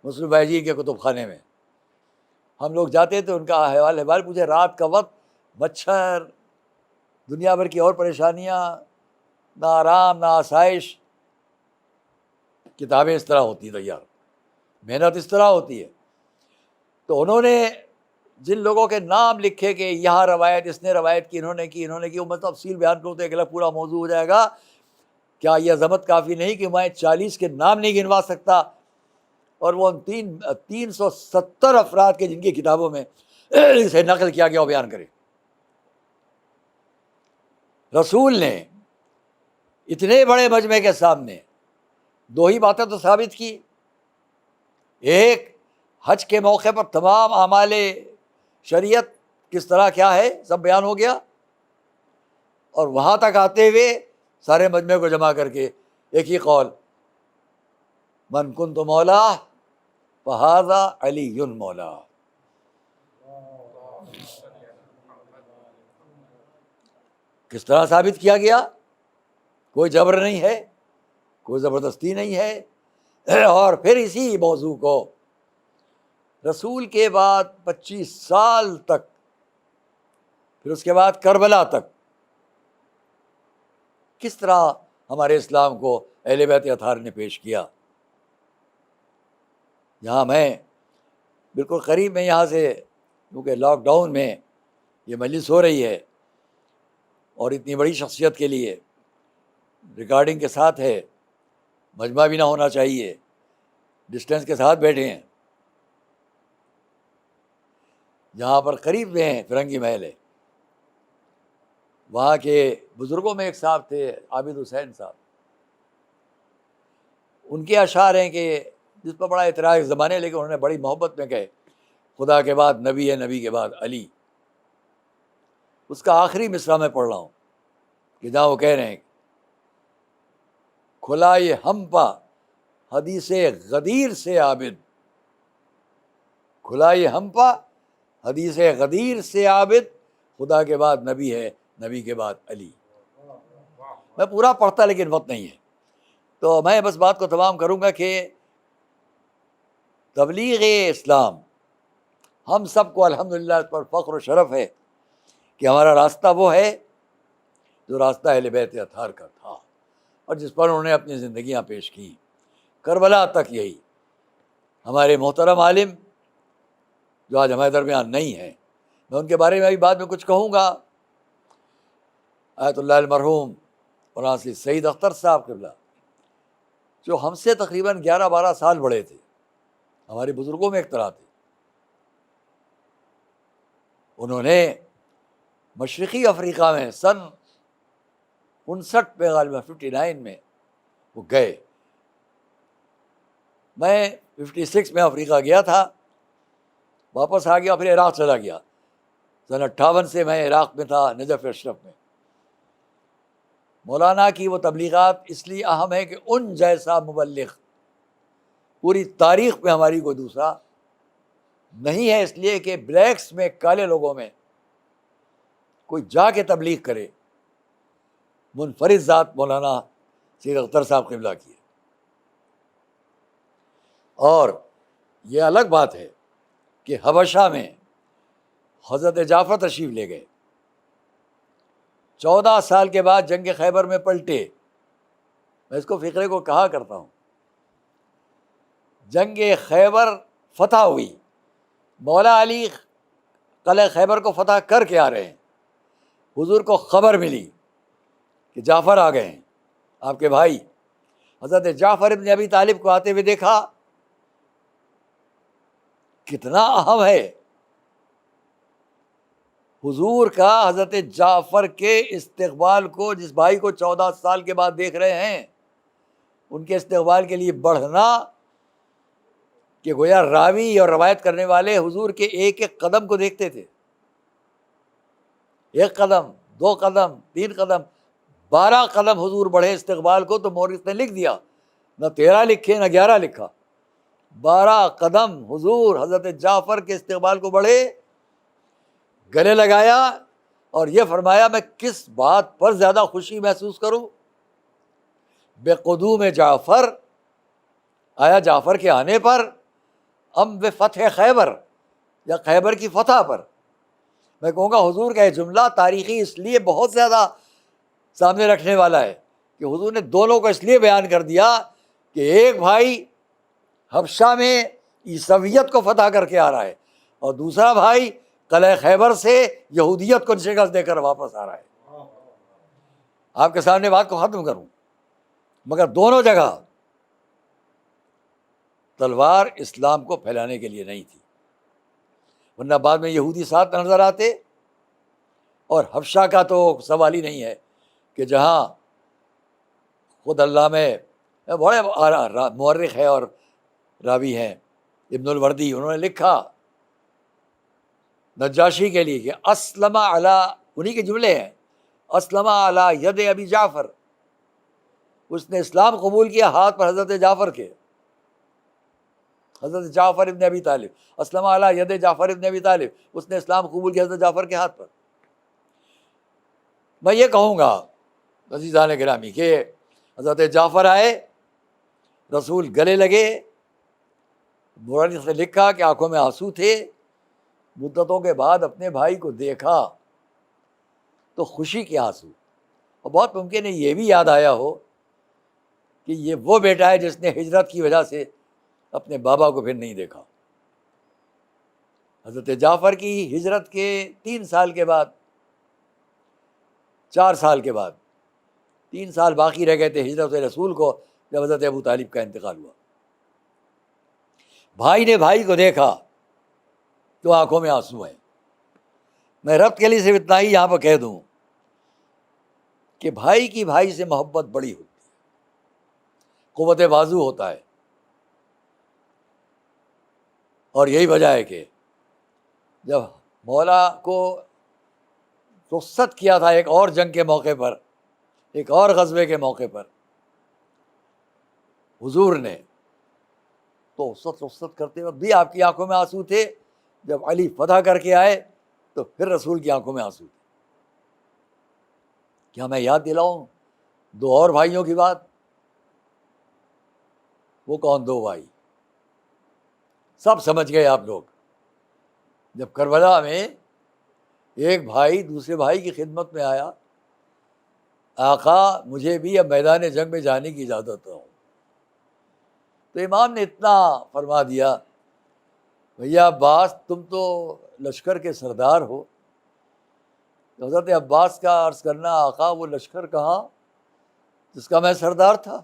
[SPEAKER 4] مسلم بھائی کے کتب خانے میں. ہم لوگ جاتے تھے، ان کا حوال پوچھے. رات کا وقت، مچھر، دنیا بھر کی اور پریشانیاں، نہ آرام نہ آسائش. کتابیں اس طرح ہوتی ہیں تیار، محنت اس طرح ہوتی ہے. تو انہوں نے جن لوگوں کے نام لکھے کہ یہاں روایت، اس نے روایت کی، انہوں نے کی، وہ میں تفصیل بیان کروں تو ایک الگ پورا موضوع ہو جائے گا. کیا یہ عظمت کافی نہیں کہ میں 40 کے نام نہیں گنوا سکتا، اور وہ 370 افراد کے جن کی کتابوں میں اسے نقل کیا گیا وہ بیان کرے. رسول نے اتنے بڑے مجمع کے سامنے 2 ہی باتیں تو ثابت کی. ایک، حج کے موقع پر تمام اعمال شریعت کس طرح کیا ہے سب بیان ہو گیا، اور وہاں تک آتے ہوئے سارے مجمع کو جمع کر کے ایک ہی قول، من کنت مولا فہذا علی مولا. کس طرح ثابت کیا گیا؟ کوئی جبر نہیں ہے، کوئی زبردستی نہیں ہے۔ اور پھر اسی موضوع کو رسول کے بعد 25 سال تک، پھر اس کے بعد کربلا تک، کس طرح ہمارے اسلام کو اہل بیت اطہار نے پیش کیا۔ یہاں میں بالکل قریب میں یہاں سے، کیونکہ لاک ڈاؤن میں یہ مجلس ہو رہی ہے اور اتنی بڑی شخصیت کے لیے ریکارڈنگ کے ساتھ ہے، مجمع بھی نہ ہونا چاہیے، ڈسٹینس کے ساتھ بیٹھے ہیں۔ یہاں پر قریب میں ہیں فرنگی محل ہے، وہاں کے بزرگوں میں ایک صاحب تھے عابد حسین صاحب، ان کے اشعار ہیں کہ جس پر بڑا اعتراض زمانے، لیکن انہوں نے بڑی محبت میں کہے، خدا کے بعد نبی ہے، نبی کے بعد علی۔ اس کا آخری مصرع میں پڑھ رہا ہوں کہ جہاں وہ کہہ رہے ہیں، کھلا یہ ہم پا حدیث غدیر سے عابد، کھلا یہ ہم پا حدیث غدیر سے عابد، خدا کے بعد نبی ہے، نبی کے بعد علی۔ میں پورا پڑھتا لیکن وقت نہیں ہے، تو میں بس بات کو تمام کروں گا کہ تبلیغ اسلام ہم سب کو الحمدللہ اس پر فخر و شرف ہے کہ ہمارا راستہ وہ ہے جو راستہ اہل بیت اطہار کا تھا اور جس پر انہوں نے اپنی زندگیاں پیش کی، کربلا تک یہی۔ ہمارے محترم عالم جو آج ہمارے درمیان نہیں ہیں، میں ان کے بارے میں ابھی بعد میں کچھ کہوں گا، آیت اللہ المرحوم مولانا سعید اختر صاحب قبلہ، جو ہم سے تقریباً 11-12 سال بڑے تھے، ہمارے بزرگوں میں ایک طرح تھے۔ انہوں نے مشرقی افریقہ میں سن 59 میں، غالباً 59 میں وہ گئے۔ میں 56 میں افریقہ گیا تھا، واپس آ گیا، پھر عراق چلا گیا۔ سن 58 سے میں عراق میں تھا، نجف اشرف میں۔ مولانا کی وہ تبلیغات اس لیے اہم ہے کہ ان جیسا مبلغ پوری تاریخ میں ہماری کوئی دوسرا نہیں ہے، اس لیے کہ بلیکس میں، کالے لوگوں میں کوئی جا کے تبلیغ کرے، منفرد ذات مولانا سید اختر صاحب قبلہ کی ہے۔ اور یہ الگ بات ہے کہ حبشہ میں حضرت جعفر تشریف لے گئے، 14 سال کے بعد جنگ خیبر میں پلٹے۔ میں اس کو فقرے کو کہا کرتا ہوں، جنگ خیبر فتح ہوئی، مولا علی قلعہ خیبر کو فتح کر کے آ رہے ہیں، حضور کو خبر ملی کہ جعفر آ گئے ہیں، آپ کے بھائی۔ حضرت جعفر ابن ابی طالب کو آتے ہوئے دیکھا، کتنا اہم ہے حضور کا حضرت جعفر کے استقبال کو، جس بھائی کو 14 سال کے بعد دیکھ رہے ہیں، ان کے استقبال کے لیے بڑھنا، کہ گویا راوی اور روایت کرنے والے حضور کے ایک ایک قدم کو دیکھتے تھے، ایک قدم، 2 قدم، 3 قدم، 12 قدم حضور بڑھے استقبال کو، تو مورخ نے لکھ دیا، نہ 13 لکھے نہ 11 لکھا، 12 قدم حضور حضرت جعفر کے استقبال کو بڑھے، گلے لگایا اور یہ فرمایا، میں کس بات پر زیادہ خوشی محسوس کروں؟ بے قدوم جعفر، آیا جعفر کے آنے پر، ام بفتح خیبر، یا خیبر کی فتح پر؟ میں کہوں گا حضور کا یہ جملہ تاریخی اس لیے بہت زیادہ سامنے رکھنے والا ہے کہ حضور نے دونوں کو اس لیے بیان کر دیا کہ ایک بھائی حبشہ میں عیسویت کو فتح کر کے آ رہا ہے، اور دوسرا بھائی قلعہ خیبر سے یہودیت کو شکست دے کر واپس آ رہا ہے۔ آپ کے سامنے بات کو ختم کروں، مگر دونوں جگہ تلوار اسلام کو پھیلانے کے لیے نہیں تھی، ورنہ بعد میں یہودی ساتھ نظر آتے۔ اور حبشہ کا تو سوال ہی نہیں ہے کہ جہاں خود علامہ بڑے مورخ ہے اور راوی ہیں ابن الوردی، انہوں نے لکھا نجاشی کے لیے کہ اسلم علی، انہی کے جملے ہیں، اسلم علی ید ابی جعفر، اس نے اسلام قبول کیا ہاتھ پر حضرت جعفر کے، حضرت جعفر ابن ابی طالب، اسلم علی ید جعفر ابن ابی طالب، اس نے اسلام قبول کیا حضرت جعفر کے ہاتھ پر۔ میں یہ کہوں گا عزیزان گرامی کہ حضرت جعفر آئے، رسول گلے لگے، مورخ نے لکھا کہ آنکھوں میں آنسو تھے، مدتوں کے بعد اپنے بھائی کو دیکھا تو خوشی کے آنسو، اور بہت ممکن ہے یہ بھی یاد آیا ہو کہ یہ وہ بیٹا ہے جس نے ہجرت کی وجہ سے اپنے بابا کو پھر نہیں دیکھا۔ حضرت جعفر کی ہجرت کے 3 سال کے بعد، 4 سال کے بعد، 3 سال باقی رہ گئے تھے ہجرت رسول کو، جب حضرت ابو طالب کا انتقال ہوا۔ بھائی نے بھائی کو دیکھا تو آنکھوں میں آنسو ہیں۔ میں ربط کے لیے صرف اتنا ہی یہاں پر کہہ دوں کہ بھائی کی بھائی سے محبت بڑی ہوتی ہے، قوت بازو ہوتا ہے، اور یہی وجہ ہے کہ جب مولا کو رخصت کیا تھا ایک اور جنگ کے موقع پر، ایک اور غزوے کے موقع پر حضور نے، تو رخصت کرتے وقت بھی آپ کی آنکھوں میں آنسو تھے، جب علی فتح کر کے آئے تو پھر رسول کی آنکھوں میں آنسو تھے۔ کیا میں یاد دلاؤں 2 اور بھائیوں کی بات؟ وہ کون 2 بھائی؟ سب سمجھ گئے آپ لوگ۔ جب کربلا میں ایک بھائی دوسرے بھائی کی خدمت میں آیا، آقا مجھے بھی اب میدان جنگ میں جانے کی اجازت ہو، تو امام نے اتنا فرما دیا، بھیا عباس تم تو لشکر کے سردار ہو۔ تو حضرت عباس کا عرض کرنا، آقا وہ لشکر کہاں جس کا میں سردار تھا؟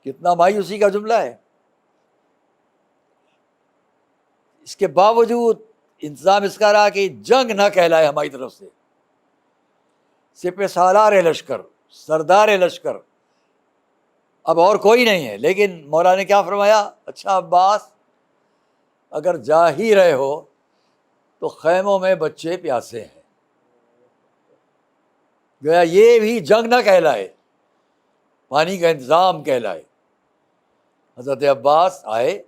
[SPEAKER 4] کتنا مایوسی کا جملہ ہے۔ اس کے باوجود انتظام اس کا رہا کہ جنگ نہ کہلائے ہماری طرف سے، سپہ سالار لشکر، سردار لشکر، اب اور کوئی نہیں ہے۔ لیکن مولا نے کیا فرمایا، اچھا عباس اگر جا ہی رہے ہو تو خیموں میں بچے پیاسے ہیں، گویا یہ بھی جنگ نہ کہلائے، پانی کا انتظام کہلائے۔ حضرت عباس آئے،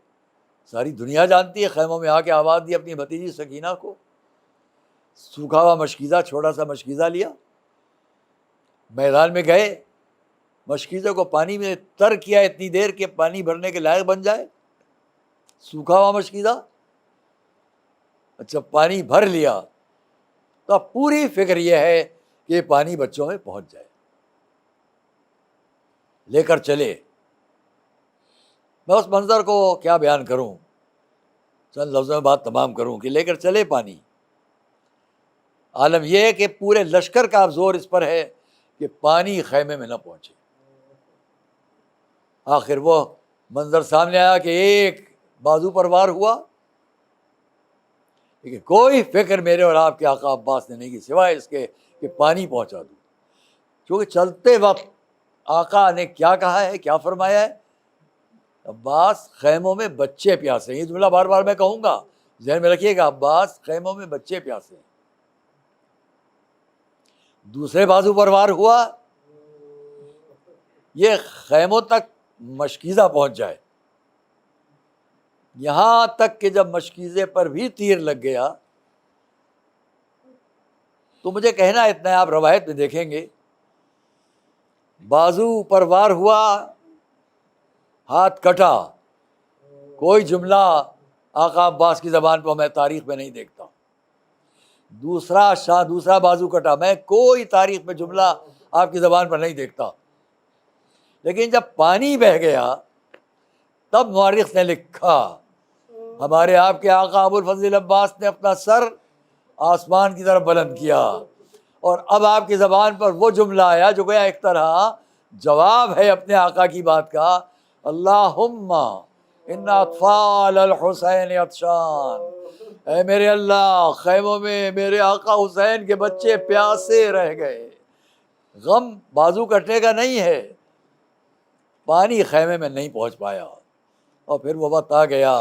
[SPEAKER 4] ساری دنیا جانتی ہے، خیموں میں آ کے آواز دی اپنی بھتیجی سکینہ کو، سوکھا ہوا مشکیزہ، چھوٹا سا مشکیزہ لیا، میدان میں گئے، مشکیزے کو پانی میں تر کیا اتنی دیر کہ پانی بھرنے کے لائق بن جائے، سوکھا ہوا مشکیزہ۔ اچھا پانی بھر لیا تو اب پوری فکر یہ ہے کہ یہ پانی بچوں میں پہنچ جائے، لے کر چلے۔ میں اس منظر کو کیا بیان کروں، چند لفظوں میں بات تمام کروں کہ لے کر چلے پانی۔ عالم یہ ہے کہ پورے لشکر کا اب زور اس پر ہے کہ پانی خیمے میں نہ پہنچے۔ آخر وہ منظر سامنے آیا کہ ایک بازو پر وار ہوا، لیکن کوئی فکر میرے اور آپ کے آقا عباس نے نہیں کی سوائے اس کے کہ پانی پہنچا دوں۔ کیونکہ چلتے وقت آقا نے کیا کہا ہے، کیا فرمایا ہے، عباس خیموں میں بچے پیاسے ہیں۔ یہ جملہ بار بار میں کہوں گا، ذہن میں رکھیے گا، عباس خیموں میں بچے پیاسے ہیں۔ دوسرے بازو پر وار ہوا، یہ خیموں تک مشکیزہ پہنچ جائے، یہاں تک کہ جب مشکیزے پر بھی تیر لگ گیا تو مجھے کہنا اتنا ہے، آپ روایت میں دیکھیں گے، بازو پر وار ہوا، ہاتھ کٹا، کوئی جملہ آقا عباس کی زبان پر میں تاریخ میں نہیں دیکھتا۔ دوسرا بازو کٹا، میں کوئی تاریخ میں جملہ آپ کی زبان پر نہیں دیکھتا۔ لیکن جب پانی بہہ گیا تب مورخ نے لکھا، ہمارے آپ کے آقا ابو الفضل عباس نے اپنا سر آسمان کی طرف بلند کیا، اور اب آپ کی زبان پر وہ جملہ آیا جو گویا ایک طرح جواب ہے اپنے آقا کی بات کا، اللہم ان اطفال الحسین عطشان، اے میرے اللہ خیموں میں میرے آقا حسین کے بچے پیاسے رہ گئے۔ غم بازو کٹنے کا نہیں ہے، پانی خیمے میں نہیں پہنچ پایا۔ اور پھر وہ وقت آ گیا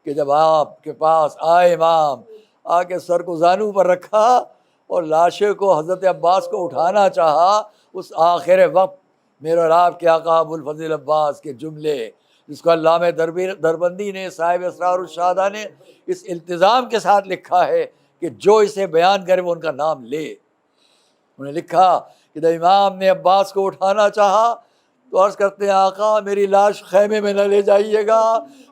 [SPEAKER 4] کہ جب آپ کے پاس آئے امام، آ کے سر کو زانو پر رکھا اور لاشے کو حضرت عباس کو اٹھانا چاہا، اس آخر وقت میرے اور آپ کے آقا ابو الفضل عباس کے جملے، جس کو علامہ دربندی نے، صاحب اسرار الشہادہ نے اس التزام کے ساتھ لکھا ہے کہ جو اسے بیان کرے وہ ان کا نام لے، انہوں نے لکھا کہ جب امام نے عباس کو اٹھانا چاہا تو عرض کرتے ہیں آقا میری لاش خیمے میں نہ لے جائیے گا،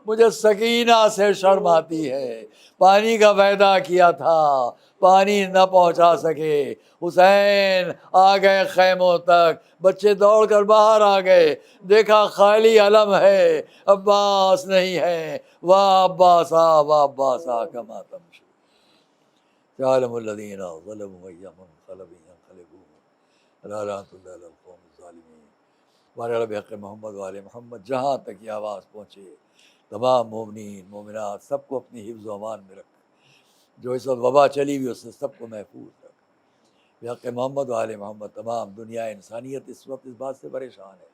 [SPEAKER 4] مجھے سکینہ سے شرم آتی ہے، پانی کا وعدہ کیا تھا پانی نہ پہنچا سکے، حسین آ گئے خیموں تک، بچے دوڑ کر باہر آ گئے، دیکھا خالی علم ہے، عباس نہیں ہے، واہ عباسا واہ عباسا کما تمشی یعلم الذین ظلموا أی منقلب ینقلبون لا لعنۃ اللہ علی القوم الظالمین۔ ہمارے رب حق محمد وآل محمد جہاں تک یہ آواز پہنچے تمام مومنین مومنات سب کو اپنی حفظ و امان میں رکھ، جو اس وقت وبا چلی ہوئی اس سے سب کو محفوظ رکھ بحق محمد وآل محمد۔ تمام دنیا انسانیت اس وقت اس بات سے پریشان ہے،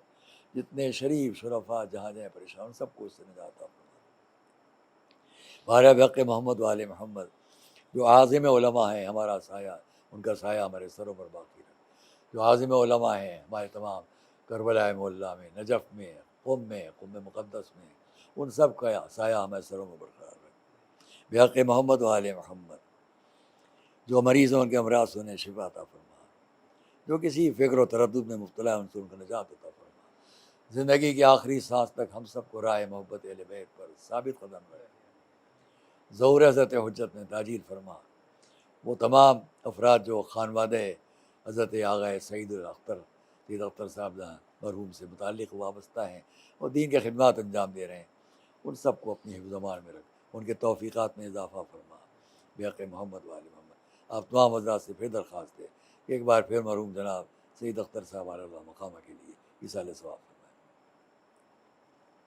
[SPEAKER 4] جتنے شریف شرفا جہاں جہاں پریشان سب کو اس سے نجات عطا فرما۔ ہمارے بحق محمد وآل محمد جو عازم علماء ہیں ہمارا سایہ، ان کا سایہ ہمارے سروں پر باقی رکھ، جو عازم علماء ہیں ہمارے تمام کربلا معلیٰ میں، نجف میں، قم مقدس میں، ان سب کا سایہ ہمارے سروں میں برقرار رکھ بحق محمد وآل محمد۔ جو مریض ہیں ان کے امراض سے انہیں شفا عطا فرما، جو کسی فکر و تردد میں مبتلا ہے ان سے ان کو نجات عطا فرما، زندگی کی آخری سانس تک ہم سب کو راہ محبت اہل بیت پر ثابت قدم رہے، ظہور حضرت حجت میں تاجیل فرما۔ وہ تمام افراد جو خانوادہ حضرت آغا سید اختر صاحب مرحوم سے متعلق وابستہ ہیں اور دین کے خدمات انجام دے رہے ہیں، ان سب کو اپنی حفظ و امان میں رکھ، ان کے توفیقات میں اضافہ فرما بحق محمد وآل محمد۔ آپ تمام حضرات سے پھر درخواست ہے کہ ایک بار پھر مرحوم جناب سید اختر صاحب علیہ اللہ مقامہ کے لیے ایصال ثواب